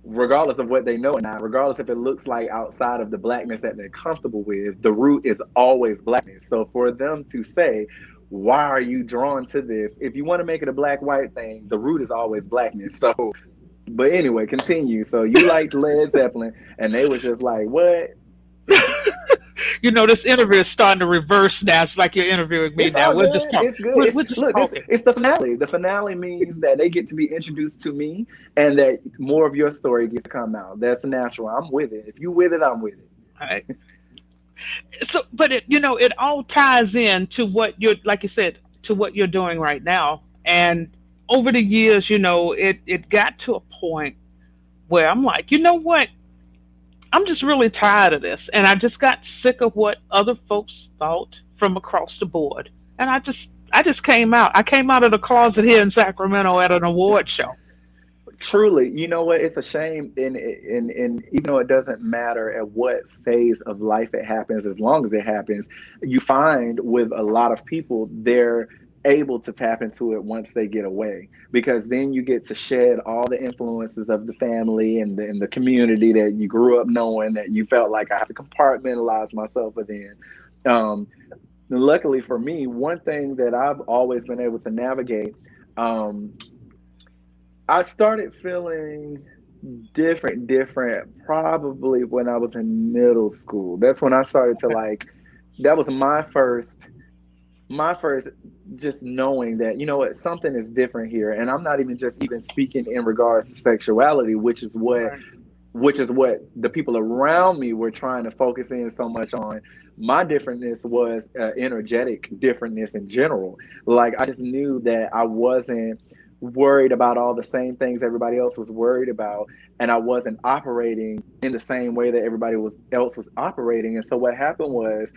regardless of what they know or not, regardless if it looks like outside of the blackness that they're comfortable with. The root is always blackness. So for them to say, why are you drawn to this? If you want to make it a black white thing, the root is always blackness. So, but anyway, continue. So you liked Led Zeppelin, and they was just like, what? This interview is starting to reverse now. It's like you're interviewing me It's now. all We'll just good. talk. It's good. We're, It's we're just look. talking. It's the finale. The finale means that they get to be introduced to me, and that more of your story gets to come out. That's natural. I'm with it. If you with it, I'm with it. All right. So, but it all ties in to what you're, like you said, to what you're doing right now. And over the years, it got to a point where I'm like, you know what? I'm just really tired of this. And I just got sick of what other folks thought from across the board. And I just came out. I came out of the closet here in Sacramento at an award show. Truly, you know what? It's a shame, and even though it doesn't matter at what phase of life it happens, as long as it happens, you find with a lot of people they're able to tap into it once they get away, because then you get to shed all the influences of the family and the community that you grew up knowing, that you felt like I have to compartmentalize myself within. Um, Luckily for me, one thing that I've always been able to navigate. Um, I started feeling different probably when I was in middle school. That's when I started to like, that was my first just knowing that, you know what, something is different here. And I'm not even just even speaking in regards to sexuality, Right. which is what the people around me were trying to focus in so much on. My differentness was energetic differentness in general. Like I just knew that I wasn't worried about all the same things everybody else was worried about, and I wasn't operating in the same way that else was operating. And so what happened was,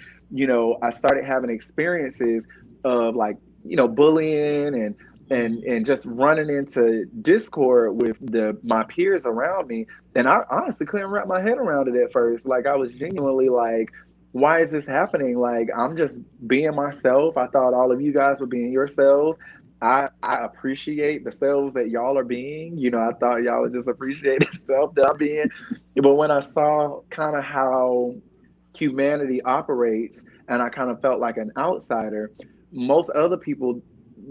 I started having experiences of like, bullying and just running into discord with the my peers around me. And I honestly couldn't wrap my head around it at first. Like I was genuinely like, why is this happening? Like I'm just being myself. I thought all of you guys were being yourselves. I appreciate the selves that y'all are being. I thought y'all would just appreciate the self that I'm being. But when I saw kind of how humanity operates, and I kind of felt like an outsider, most other people,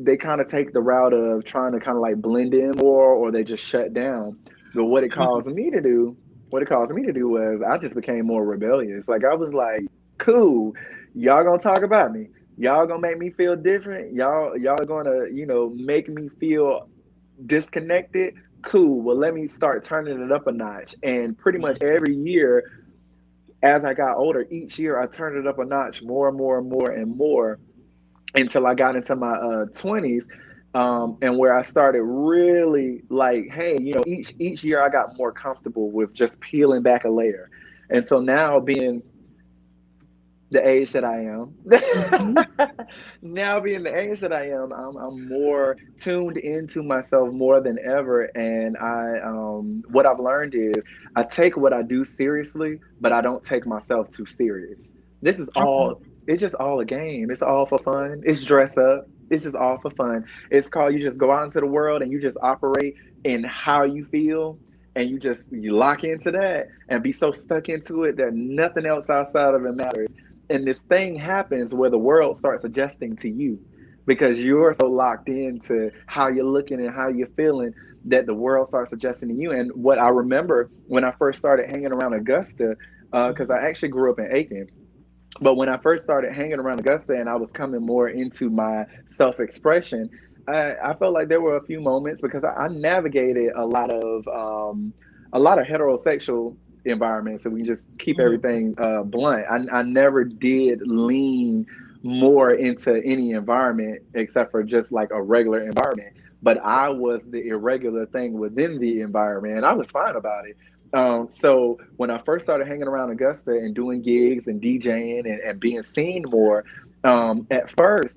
they kind of take the route of trying to kind of like blend in more, or they just shut down. But what it caused me to do was I just became more rebellious. Like I was like, cool, y'all gonna talk about me. Y'all gonna make me feel different. Y'all gonna, make me feel disconnected. Cool. Well, let me start turning it up a notch. And pretty much every year as I got older, each year I turned it up a notch more and more and more and more until I got into my 20s, and where I started really like, hey, each year I got more comfortable with just peeling back a layer. And so now being the age that I am, Hmm. now being the age that I am, I'm more tuned into myself more than ever. And what I've learned is I take what I do seriously, but I don't take myself too serious. This is Okay. all. It's just all a game. It's all for fun. It's dress up. It's just all for fun. It's called, you just go out into the world and you just operate in how you feel, and you lock into that and be so stuck into it that nothing else outside of it matters. And this thing happens where the world starts adjusting to you, because you're so locked into how you're looking and how you're feeling, that the world starts adjusting to you. And what I remember when I first started hanging around Augusta, because I actually grew up in Aiken, but when I first started hanging around Augusta and I was coming more into my self-expression, I felt like there were a few moments, because I navigated a lot of heterosexual environments, and we can just keep Hmm. everything blunt. I never did lean more into any environment except for just like a regular environment. But I was the irregular thing within the environment, and I was fine about it. So when I first started hanging around Augusta and doing gigs and DJing and being seen more, at first,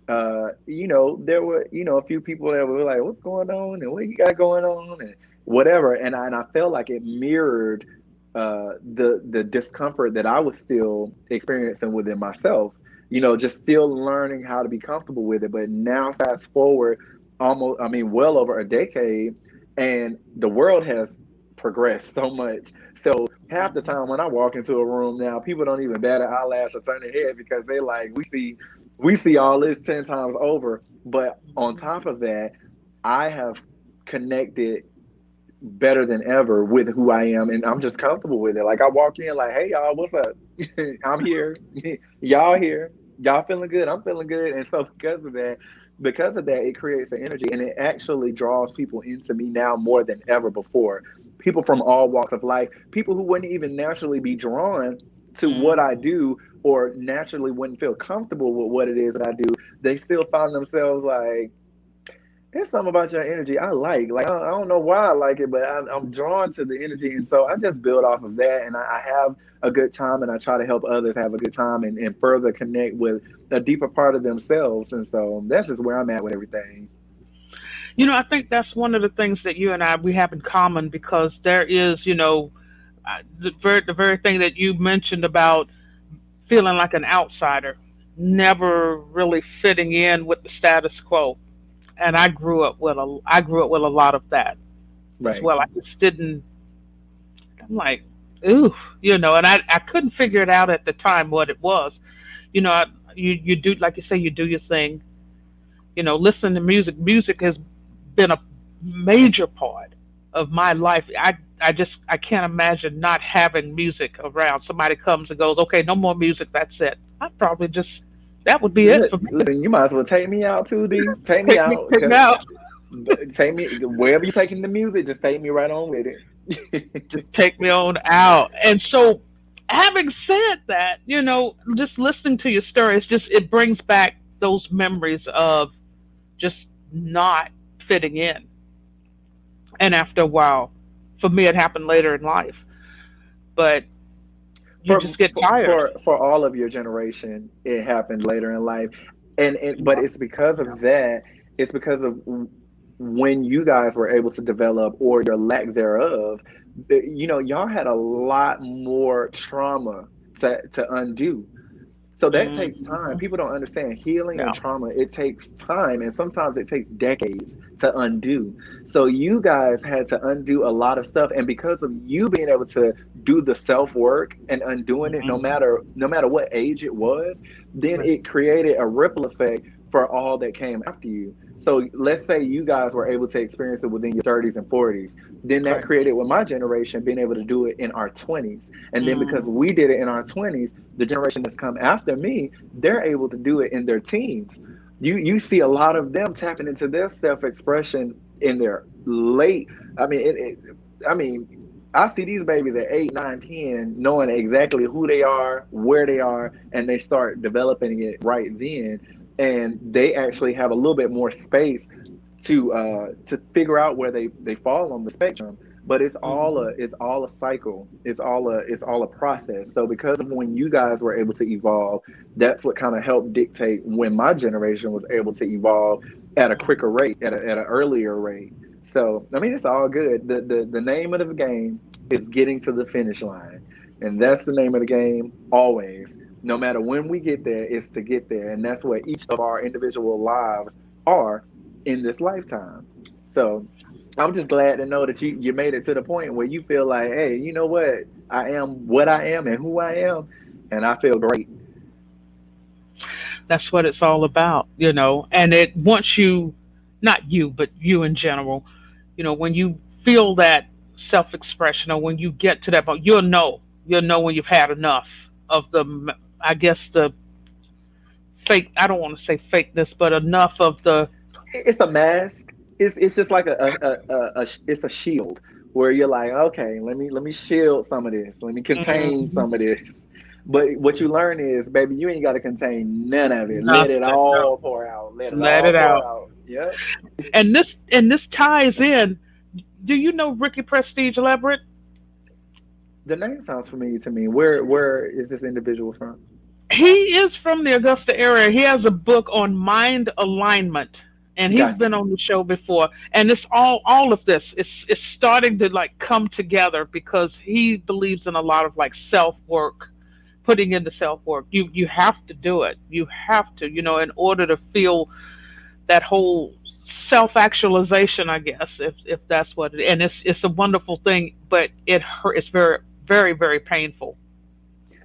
there were, a few people that were like, what's going on? And what you got going on? And whatever. And I felt like it mirrored the discomfort that I was still experiencing within myself, just still learning how to be comfortable with it. But now fast forward well over a decade, and the world has progressed so much. So half the time when I walk into a room now, people don't even bat an eyelash or turn their head because they like, we see all this 10 times over. But on top of that, I have connected better than ever with who I am, and I'm just comfortable with it. Like I walk in like, "Hey y'all, what's up? I'm here. Y'all here. Y'all feeling good? I'm feeling good." And so because of that, it creates an energy, and it actually draws people into me now more than ever before. People from all walks of life, people who wouldn't even naturally be drawn to what I Mm. do or naturally wouldn't feel comfortable with what it is that I do, they still find themselves like, there's something about your energy I like. Like I don't know why I like it, but I'm drawn to the energy, and so I just build off of that, and I have a good time, and I try to help others have a good time, and further connect with a deeper part of themselves, and so that's just where I'm at with everything. I think that's one of the things that you and I we have in common because there is, the very thing that you mentioned about feeling like an outsider, never really fitting in with the status quo. And I grew up with a lot of that as Right. well. I just didn't. I'm like, ooh, and I couldn't figure it out at the time what it was. You do like you say, you do your thing. Listen to music. Music has been a major part of my life. I can't imagine not having music around. Somebody comes and goes, okay, no more music. That's it. I probably just that would be it for me. Listen, you might as well take me out too, D. Take me Take me, out. take me out. Take me wherever you're taking the music. Just take me right on with Just it. take me on out. And so, having said that, just listening to your story, it brings back those memories of just not fitting in. And after a while, for me, it happened later in life, but you for just get for tired. for all of your generation, it happened later in life, and but Yeah. it's because Yeah. of that. It's because of when you guys were able to develop, or your lack thereof. Y'all had a lot more trauma to undo. So that takes time. Hmm. People don't understand healing and Yeah. trauma. It takes time, and sometimes it takes decades to undo. So you guys had to undo a lot of stuff, and because of you being able to do the self work and undoing it, no Hmm. matter no matter what age it was, then it created a ripple effect for all that came after you. So let's say you guys were able to experience it within your 30s and 40s. Then that Right. created with my generation being able to do it in our 20s. And then because Mm. we did it in our 20s, the generation that's come after me, they're able to do it in their teens. You see a lot of them tapping into their self expression in their late. I mean, I mean, I see these babies at 8, 9, 10, knowing exactly who they are, where they are, and they start developing it right then. And they actually have a little bit more space to figure out where they fall on the spectrum. But Hmm. it's all a cycle. It's all a process. So because of when you guys were able to evolve, that's what kind of helped dictate when my generation was able to evolve at a quicker rate, at an earlier rate. So I mean, it's all good. The name of the game is getting to the finish line, and that's the name of the game always. No matter when we get there, it's to get there, and that's what each of our individual lives are in this lifetime. So I'm just glad to know that you made it to the point where you feel like, hey, you know what? I am what I am and who I am, and I feel great. That's what it's all about. And it once you, not you, but you in general, when you feel that self expression or when you get to that point, you'll know when you've had enough of I guess the fake. I don't want to say fakeness, but enough of the. It's a mask. It's just like it's a shield where you're like, okay, let me shield some of this. Let me contain Mhm. some of this. But what you learn is, baby, you ain't got to contain none of it. Let it Nothing. No. all pour out. Let it Let all it pour out. out. Yep. And this ties in. Do you know Ricky Prestige Leverett? The name sounds familiar to me. Where is this individual from? He is from the Augusta area. He has a book on mind alignment, and he's Got been you. on the show before. And it's all of this. It's starting to like come together because he believes in a lot of like self work, putting in the self work. You have to do it. You have to, in order to feel that whole self actualization, I guess, if that's what it. And it's a wonderful thing, but it hurt. It's very very painful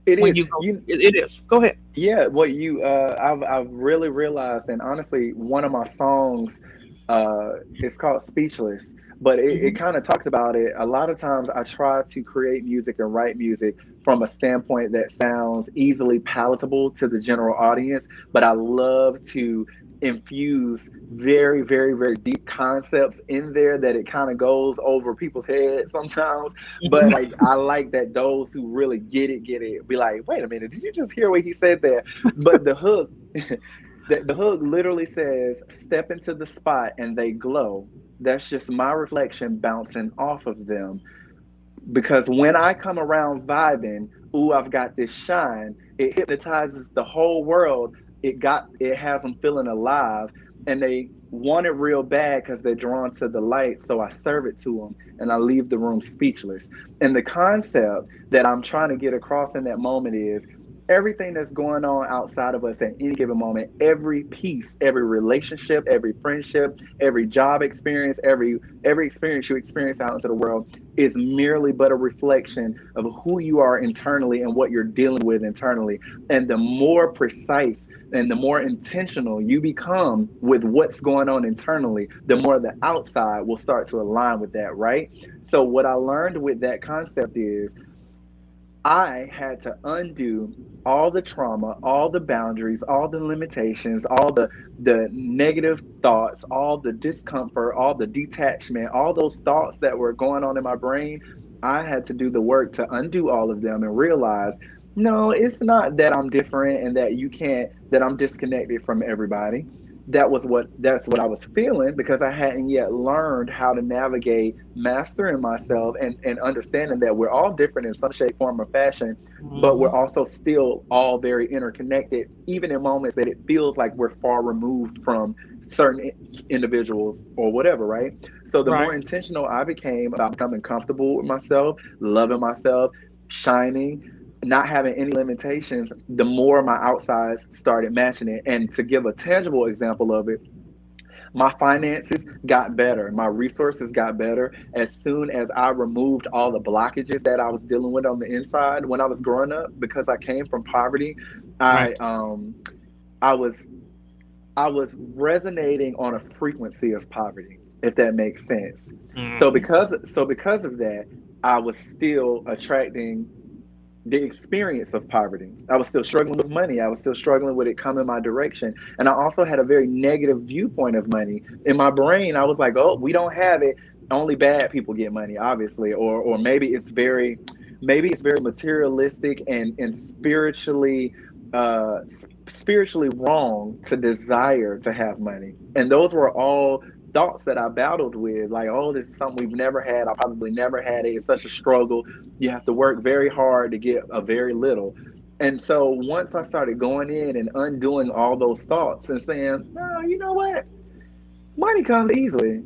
It when is. you go. You It is. Go ahead. Yeah, what you I've really realized, and honestly, one of my songs it's called Speechless, but it Hmm. kind of talks about it. A lot of times I try to create music and write music from a standpoint that sounds easily palatable to the general audience, but I love to infuse very deep concepts in there that it kind of goes over people's heads sometimes. But Hmm. like I like that those who really get it be like, wait a minute, did you just hear what he said there? But the hook the hook literally says, step into the spot and they glow. That's just my reflection bouncing off of them. Because when I come around vibing, ooh, I've got this shine. It hypnotizes the whole world. It has them feeling alive, and they want it real bad because they're drawn to the light. So I serve it to them, and I leave the room speechless. And the concept that I'm trying to get across in that moment is everything that's going on outside of us at any given moment, every piece, every relationship, every friendship, every job experience, every experience you experience out into the world is merely but a reflection of who you are internally and what you're dealing with internally. And the more precise and the more intentional you become with what's going on internally, the more the outside will start to align with that, right? So, what I learned with that concept is I had to undo all the trauma, all the boundaries, all the limitations, all the negative thoughts, all the discomfort, all the detachment, all those thoughts that were going on in my brain. I had to do the work to undo all of them and realize, no, it's not that I'm different and that you can't that I'm disconnected from everybody. That's what I was feeling because I hadn't yet learned how to navigate mastering myself and understanding that we're all different in some shape, form, or fashion, but we're Hmm. also still all very interconnected, even in moments that it feels like we're far removed from certain individuals or whatever, right? So the more Right. intentional I became about becoming comfortable with myself, loving myself, shining, not having any limitations, the more my outsides started matching it. And to give a tangible example of it, my finances got better, my resources got better as soon as I removed all the blockages that I was dealing with on the inside when I was growing up. Because I came from poverty, Right. I I was I was resonating on a frequency of poverty, if that makes sense. Hmm. So because of that, I was still attracting the experience of poverty. I was still struggling with money. I was still struggling with it coming my direction. And I also had a very negative viewpoint of money. In my brain, I was like, oh, we don't have it. Only bad people get money, obviously. Or maybe it's very materialistic and uh spiritually wrong to desire to have money. And those were all thoughts that I battled with, like, oh, this is something we've never had. I probably never had it. It's such a struggle. You have to work very hard to get a very little. And so once I started going in and undoing all those thoughts and saying, no, you know what? Money comes easily.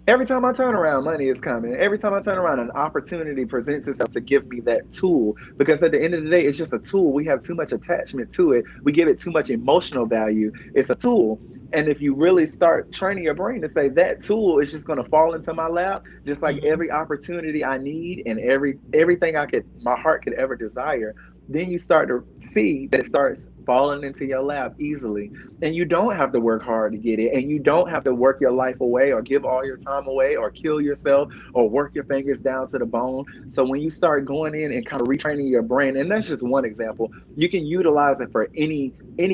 Every time I turn around, money is coming. Every time I turn around, an opportunity presents itself to give me that tool. Because at the end of the day, it's just a tool. We have too much attachment to it. We give it too much emotional value. It's a tool. And if you really start training your brain to say that tool is just going to fall into my lap, just like Hmm. every opportunity I need and everything my heart could ever desire, then you start to see that it starts falling into your lap easily, and you don't have to work hard to get it, and you don't have to work your life away or give all your time away or kill yourself or work your fingers down to the bone. So when you start going in and kind of retraining your brain, and that's just one example, you can utilize it for any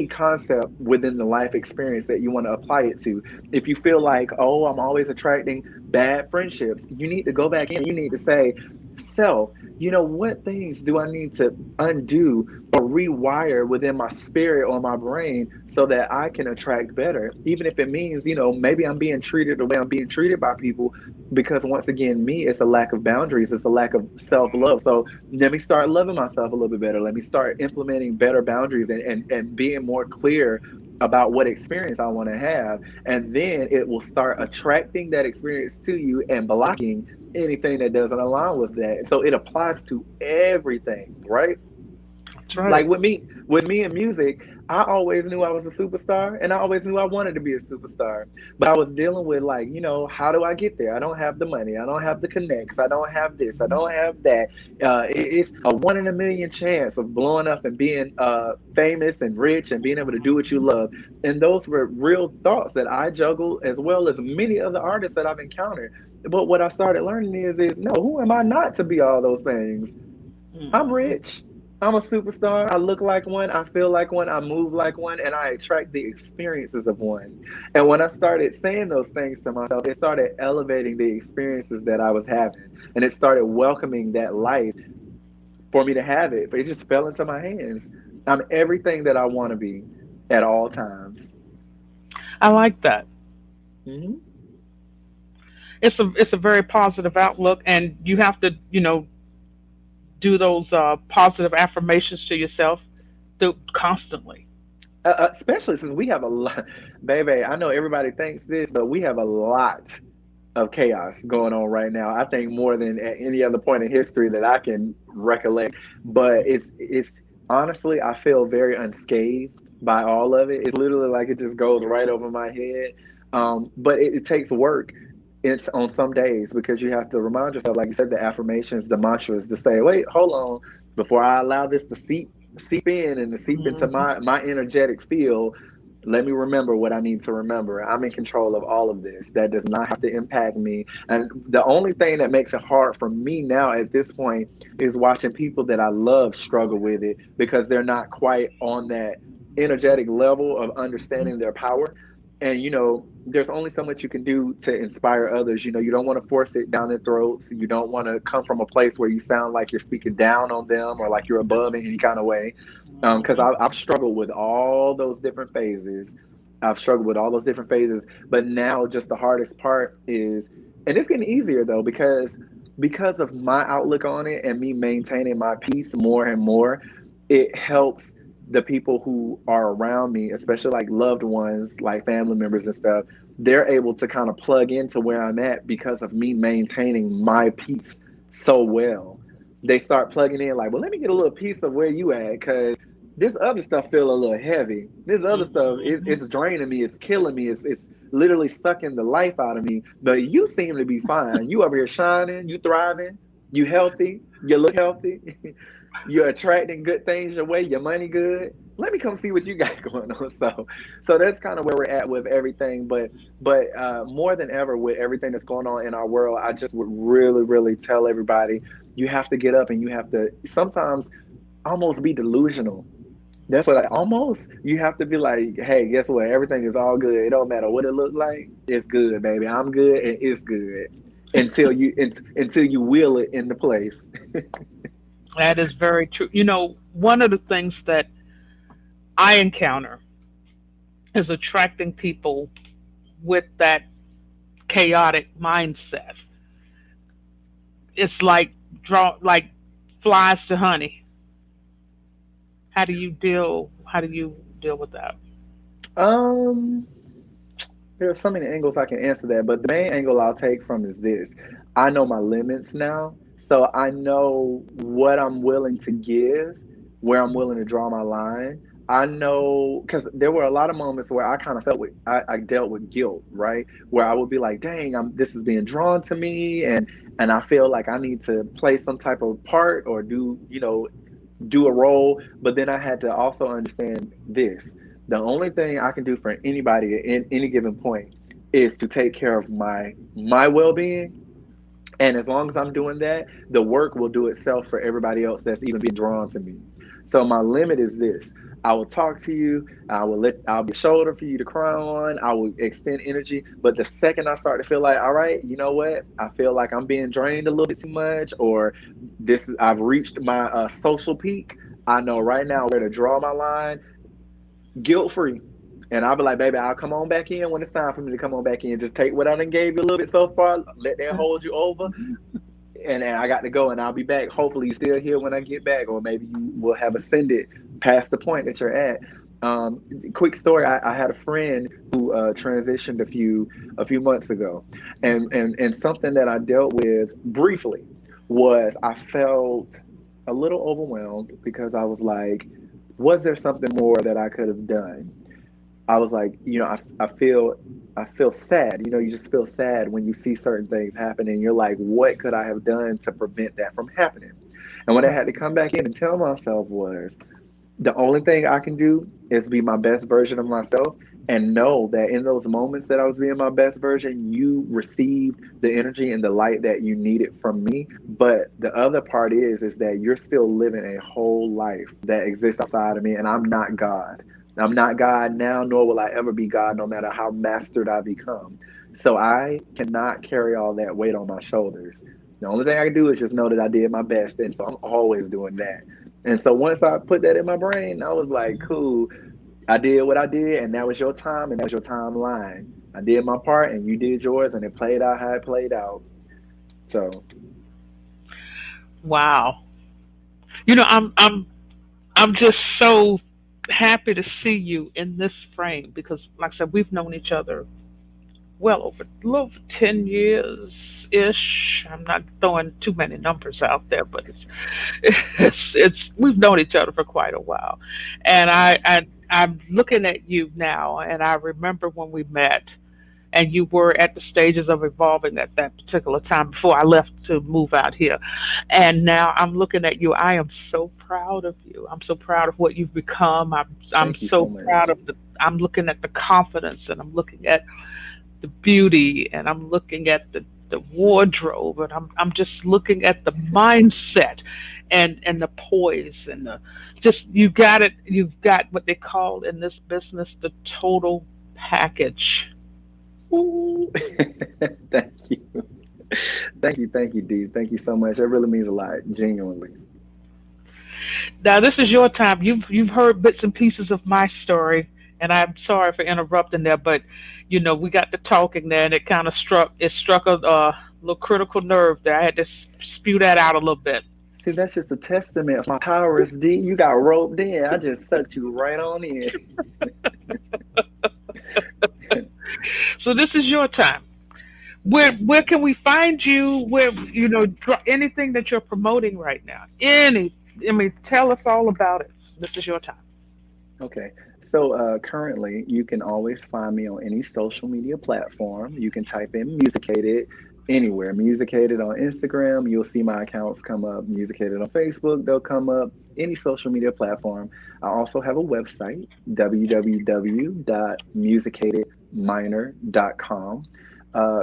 concept within the life experience that you want to apply it to. If you feel like, oh, I'm always attracting bad friendships, you need to go back in, you need to say, self, what things do I need to undo or rewire within my spirit or my brain so that I can attract better, even if it means, maybe I'm being treated the way I'm being treated by people. Because once again, me, it's a lack of boundaries, it's a lack of self-love. So let me start loving myself a little bit better. Let me start implementing better boundaries and being more clear about what experience I want to have. And then it will start attracting that experience to you and blocking anything that doesn't align with that. So it applies to everything, right? That's right. Like with me in music, I always knew I was a superstar and I always knew I wanted to be a superstar. But I was dealing with, like, how do I get there? I don't have the money. I don't have the connects. I don't have this. I don't have that. It's a one in a million chance of blowing up and being famous and rich and being able to do what you love. And those were real thoughts that I juggled as well as many other artists that I've encountered. But what I started learning is no, who am I not to be all those things? I'm Mhm. rich. I'm a superstar. I look like one. I feel like one. I move like one. And I attract the experiences of one. And when I started saying those things to myself, it started elevating the experiences that I was having. And it started welcoming that life for me to have it. But it just fell into my hands. I'm everything that I want to be at all times. I like that. Hmm. It's a very positive outlook, and you have to do those positive affirmations to yourself constantly. Especially since we have a lot, baby. I know everybody thinks this, but we have a lot of chaos going on right now. I think more than at any other point in history that I can recollect. But it's honestly, I feel very unscathed by all of it. It's literally like it just goes right over my head. But it takes work. It's on some days because you have to remind yourself, like you said, the affirmations, the mantras, to say, wait, hold on, before I allow this to seep in and to seep into Hmm. my energetic field. Let me remember what I need to remember. I'm in control of all of this. That does not have to impact me. And the only thing that makes it hard for me now at this point is watching people that I love struggle with it because they're not quite on that energetic level of understanding their power. And there's only so much you can do to inspire others. You don't want to force it down their throats. You don't want to come from a place where you sound like you're speaking down on them or like you're above in any kind of way. Because I've struggled with all those different phases. I've struggled with all those different phases. But now, just the hardest part is, and it's getting easier though, because of my outlook on it and me maintaining my peace more and more, it helps the people who are around me, especially like loved ones, like family members and stuff. They're able to kind of plug into where I'm at because of me maintaining my peace so well. They start plugging in like, well, let me get a little piece of where you at, because this other stuff feel a little heavy. This other stuff Hmm. it's draining me. It's killing me. It's literally sucking the life out of me. But you seem to be fine. You over here shining. You thriving. You healthy. You look healthy. You're attracting good things your way. Your money good. Let me come see what you got going on. So that's kind of where we're at with everything. But more than ever with everything that's going on in our world, I just would really, really tell everybody you have to get up and you have to sometimes almost be delusional. That's what, like, almost you have to be like, hey, guess what? Everything is all good. It don't matter what it look like. It's good, baby. I'm good and it's good until you will it into place. That is very true. One of the things that I encounter is attracting people with that chaotic mindset. It's like like flies to honey. How do you deal with that? Um, there are so many angles I can answer that, but the main angle I'll take from is this. I know my limits now, so I know what I'm willing to give, where I'm willing to draw my line. I know because there were a lot of moments where I kind of felt I dealt with guilt, right? Where I would be like, "Dang, this is being drawn to me," and I feel like I need to play some type of part or do a role. But then I had to also understand this. The only thing I can do for anybody at any given point is to take care of my well-being. And as long as I'm doing that, the work will do itself for everybody else that's even being drawn to me. So my limit is this. I will talk to you. I'll be a shoulder for you to cry on. I will extend energy. But the second I start to feel like, all right, you know what? I feel like I'm being drained a little bit too much, or I've reached my social peak. I know right now where to draw my line, guilt free. And I'll be like, baby, I'll come on back in when it's time for me to come on back in. Just take what I done gave you a little bit so far, let that hold you over, and I got to go, and I'll be back. Hopefully, you're still here when I get back, or maybe you will have ascended past the point that you're at. Quick story: I had a friend who transitioned a few months ago, and something that I dealt with briefly was I felt a little overwhelmed because I was like, Was there something more that I could have done? I was like, I feel sad. You just feel sad when you see certain things happen and you're like, what could I have done to prevent that from happening? And what I had to come back in and tell myself was, the only thing I can do is be my best version of myself and know that in those moments that I was being my best version, you received the energy and the light that you needed from me. But the other part is that you're still living a whole life that exists outside of me, and I'm not God. I'm not God now, nor will I ever be God, no matter how mastered I become. So I cannot carry all that weight on my shoulders. The only thing I can do is just know that I did my best, and so I'm always doing that. And so once I put that in my brain, I was like, cool, I did what I did, and that was your time, and that was your timeline. I did my part, and you did yours, and it played out how it played out. So, Wow. You know, I'm just so happy to see you in this frame because, like I said, we've known each other well over a little over 10 years ish. I'm not throwing too many numbers out there, but it's we've known each other for quite a while, and I'm looking at you now, and I remember when we met and you were at the stages of evolving at that particular time before I left to move out here. And now I'm looking at you. I am so proud of you. I'm so proud of what you've become. I'm thank you so so proud much. of the I'm looking at the confidence, and I'm looking at the beauty, and I'm looking at the wardrobe, and I'm just looking at the mindset and the poise and the just you've got what they call in this business the total package. Ooh. Thank you. Thank you, Dee. Thank you so much. That really means a lot, genuinely. Now this is your time. You've heard bits and pieces of my story, and I'm sorry for interrupting there, but we got to talking there, and it struck a little critical nerve there. I had to spew that out a little bit. See, that's just a testament of my powers, D. You got roped in. I just sucked you right on in. So this is your time. Where can we find you? Where anything that you're promoting right now? I mean, tell us all about it. This is your time. Okay. So currently, you can always find me on any social media platform. You can type in Musicated anywhere. Musicated on Instagram, you'll see my accounts come up. Musicated on Facebook, they'll come up. Any social media platform. I also have a website, www.musicatedminor.com.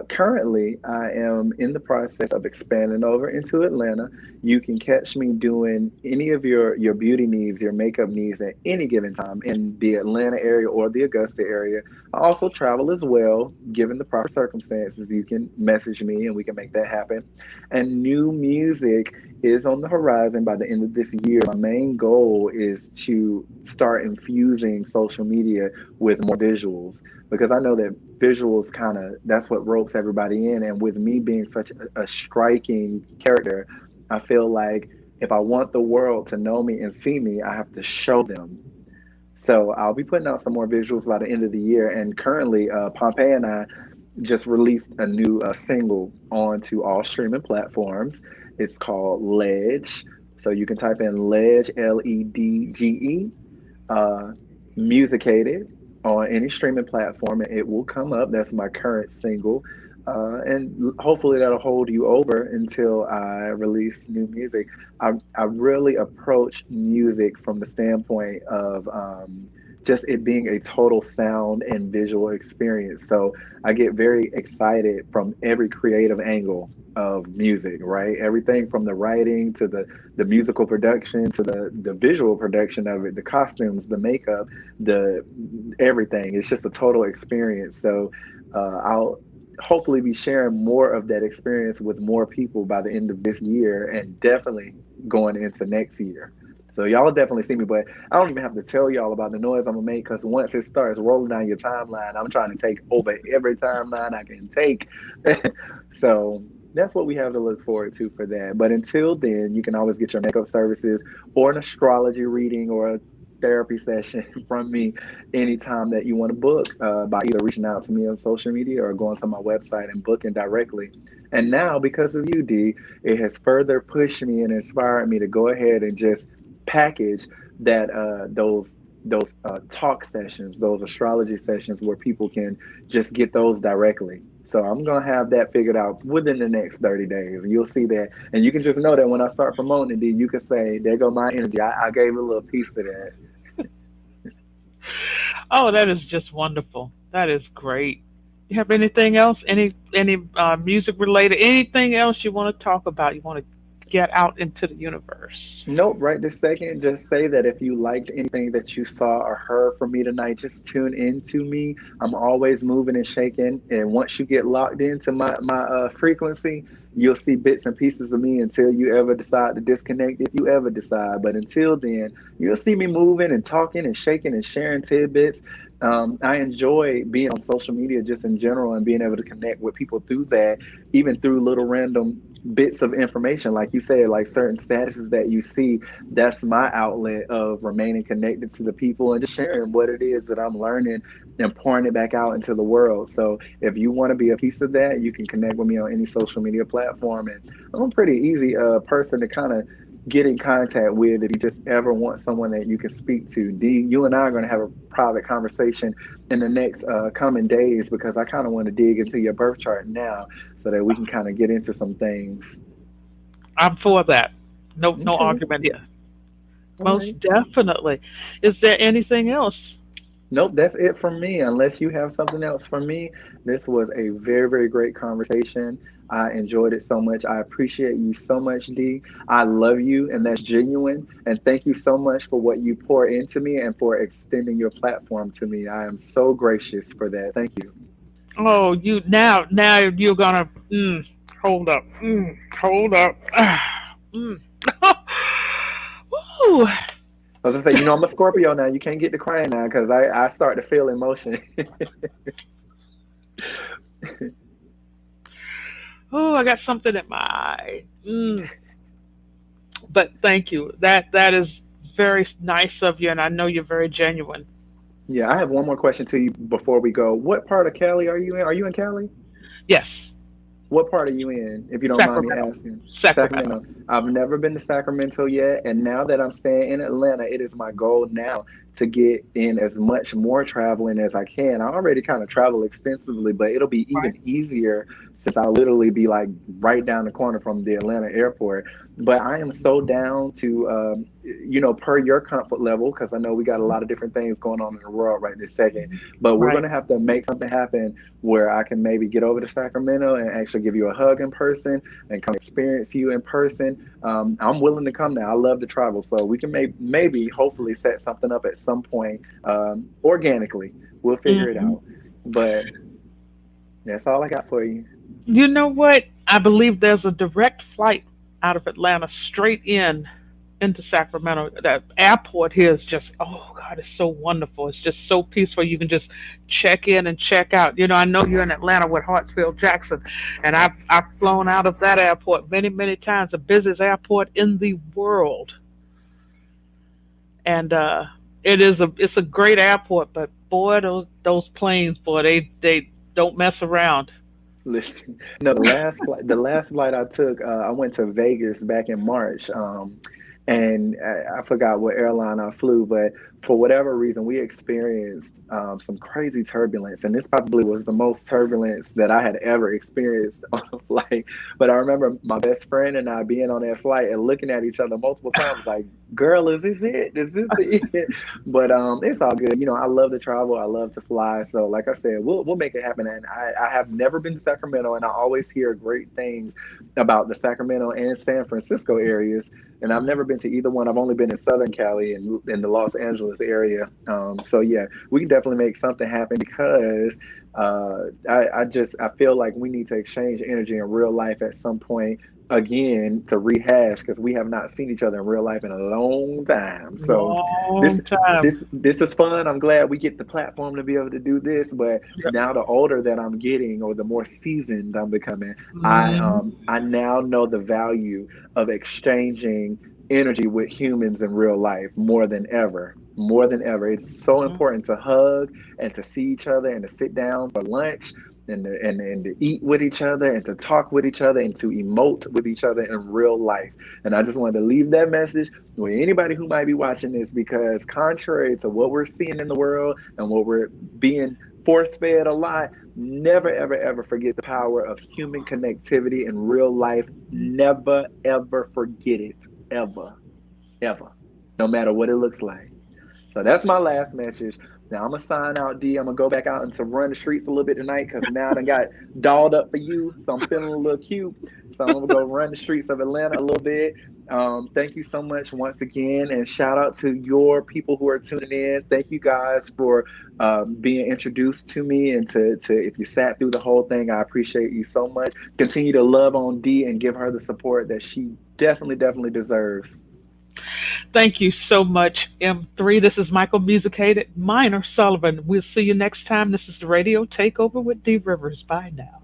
Currently, I am in the process of expanding over into Atlanta. You can catch me doing any of your beauty needs, your makeup needs at any given time in the Atlanta area or the Augusta area. I also travel as well. Given the proper circumstances, you can message me and we can make that happen. And new music is on the horizon by the end of this year. My main goal is to start infusing social media with more visuals because I know that visuals kind of that's what ropes everybody in. And with me being such a striking character, I feel like if I want the world to know me and see me, I have to show them. So I'll be putting out some more visuals by the end of the year. And currently, Pompey and I just released a new single onto all streaming platforms. It's called Ledge. So you can type in Ledge, Ledge, uh, Musicated on any streaming platform, and it will come up. That's my current single. And hopefully that'll hold you over until I release new music. I really approach music from the standpoint of just it being a total sound and visual experience. So I get very excited from every creative angle of music, right? Everything from the writing to the musical production to the visual production of it, the costumes, the makeup, the everything. It's just a total experience. So I'll hopefully be sharing more of that experience with more people by the end of this year and definitely going into next year. So y'all definitely see me, but I don't even have to tell y'all about the noise I'm gonna make because once it starts rolling down your timeline, I'm trying to take over every timeline I can take. So that's what we have to look forward to for that. But until then, you can always get your makeup services or an astrology reading or a therapy session from me anytime that you want to book by either reaching out to me on social media or going to my website and booking directly. And now, because of you, D, it has further pushed me and inspired me to go ahead and just package that those talk sessions, those astrology sessions where people can just get those directly. So I'm gonna have that figured out within the next 30 days. You'll see that, and you can just know that when I start promoting it, then you can say, "There go my energy. I gave a little piece of that." Oh, that is just wonderful. That is great. You have anything else? Any music related? Anything else you want to talk about? You want to get out into the universe? Nope, right this second, just say that if you liked anything that you saw or heard from me tonight, just tune into me. I'm always moving and shaking. And once you get locked into my frequency, you'll see bits and pieces of me until you ever decide to disconnect, if you ever decide. But until then, you'll see me moving and talking and shaking and sharing tidbits. I enjoy being on social media just in general and being able to connect with people through that, even through little random bits of information, like you said, like certain statuses that you see. That's my outlet of remaining connected to the people and just sharing what it is that I'm learning and pouring it back out into the world. So if you want to be a piece of that, you can connect with me on any social media platform. And I'm a pretty easy person to kind of get in contact with if you just ever want someone that you can speak to. D, you and I are going to have a private conversation in the next coming days, because I kind of want to dig into your birth chart now so that we can kind of get into some things. I'm for that. No Okay. argument here. All right. Most definitely. Is there anything else? Nope, that's it from me. Unless you have something else for me, this was a very, very great conversation. I enjoyed it so much. I appreciate you so much, D. I love you, and that's genuine. And thank you so much for what you pour into me and for extending your platform to me. I am so gracious for that. Thank you. Oh, you now you're gonna hold up. Hold up. Mm. Woo. I was gonna say, I'm a Scorpio now. You can't get to crying now because I start to feel emotion. Oh, I got something in my eye. But thank you. That is very nice of you, and I know you're very genuine. Yeah, I have one more question to you before we go. What part of Cali are you in? Are you in Cali? Yes, What part are you in, if you don't mind me Sacramento. asking? Sacramento. Sacramento. I've never been to Sacramento yet, and now that I'm staying in Atlanta, it is my goal now to get in as much more traveling as I can. I already kind of travel extensively, but it'll be Right. even easier since I'll literally be like right down the corner from the Atlanta airport. But I am so down to, per your comfort level, because I know we got a lot of different things going on in the world right this second. But we're going Right. to have to make something happen where I can maybe get over to Sacramento and actually give you a hug in person and come experience you in person. I'm willing to come now. I love to travel, so we can maybe hopefully set something up at some point organically. We'll figure it hmm out. But that's all I got for you. You know what? I believe there's a direct flight out of Atlanta straight into Sacramento. The airport here is just, oh God, it's so wonderful. It's just so peaceful. You can just check in and check out. I know you're in Atlanta with Hartsfield Jackson, and I've flown out of that airport many times, the busiest airport in the world. And it's a great airport, but boy, those planes, boy, they don't mess around. Listen, no, the last flight I took, I went to Vegas back in March, and I forgot what airline I flew, but for whatever reason, we experienced some crazy turbulence, and this probably was the most turbulence that I had ever experienced on a flight. But I remember my best friend and I being on that flight and looking at each other multiple times, like, "Girl, is this it? Is this it?" But it's all good. I love to travel. I love to fly. So, like I said, we'll make it happen. And I have never been to Sacramento, and I always hear great things about the Sacramento and San Francisco areas. And I've never been to either one. I've only been in Southern Cali and in the Los Angeles area. So yeah, we can definitely make something happen because I feel like we need to exchange energy in real life at some point again to rehash, because we have not seen each other in real life in a long time. So this Long time. this is fun. I'm glad we get the platform to be able to do this. But Yep. now the older that I'm getting, or the more seasoned I'm becoming, I Mhm. now know the value of exchanging energy with humans in real life more than ever. More than ever. It's so Mhm. important to hug and to see each other and to sit down for lunch and to eat with each other and to talk with each other and to emote with each other in real life. And I just wanted to leave that message with anybody who might be watching this, because contrary to what we're seeing in the world and what we're being force fed a lot, never, ever, ever forget the power of human connectivity in real life. Never, ever forget it. Ever, ever. No matter what it looks like. So that's my last message. Now I'm gonna sign out, D. I'm gonna go back out and to run the streets a little bit tonight because now I done got dolled up for you, so I'm feeling a little cute. So I'm gonna go run the streets of Atlanta a little bit. Thank you so much once again, and shout out to your people who are tuning in. Thank you guys for being introduced to me, and to if you sat through the whole thing, I appreciate you so much. Continue to love on D and give her the support that she definitely, definitely deserves. Thank you so much, M3. This is Michael Musicated, Minor Sullivan. We'll see you next time. This is the radio takeover with D Rivers. Bye now.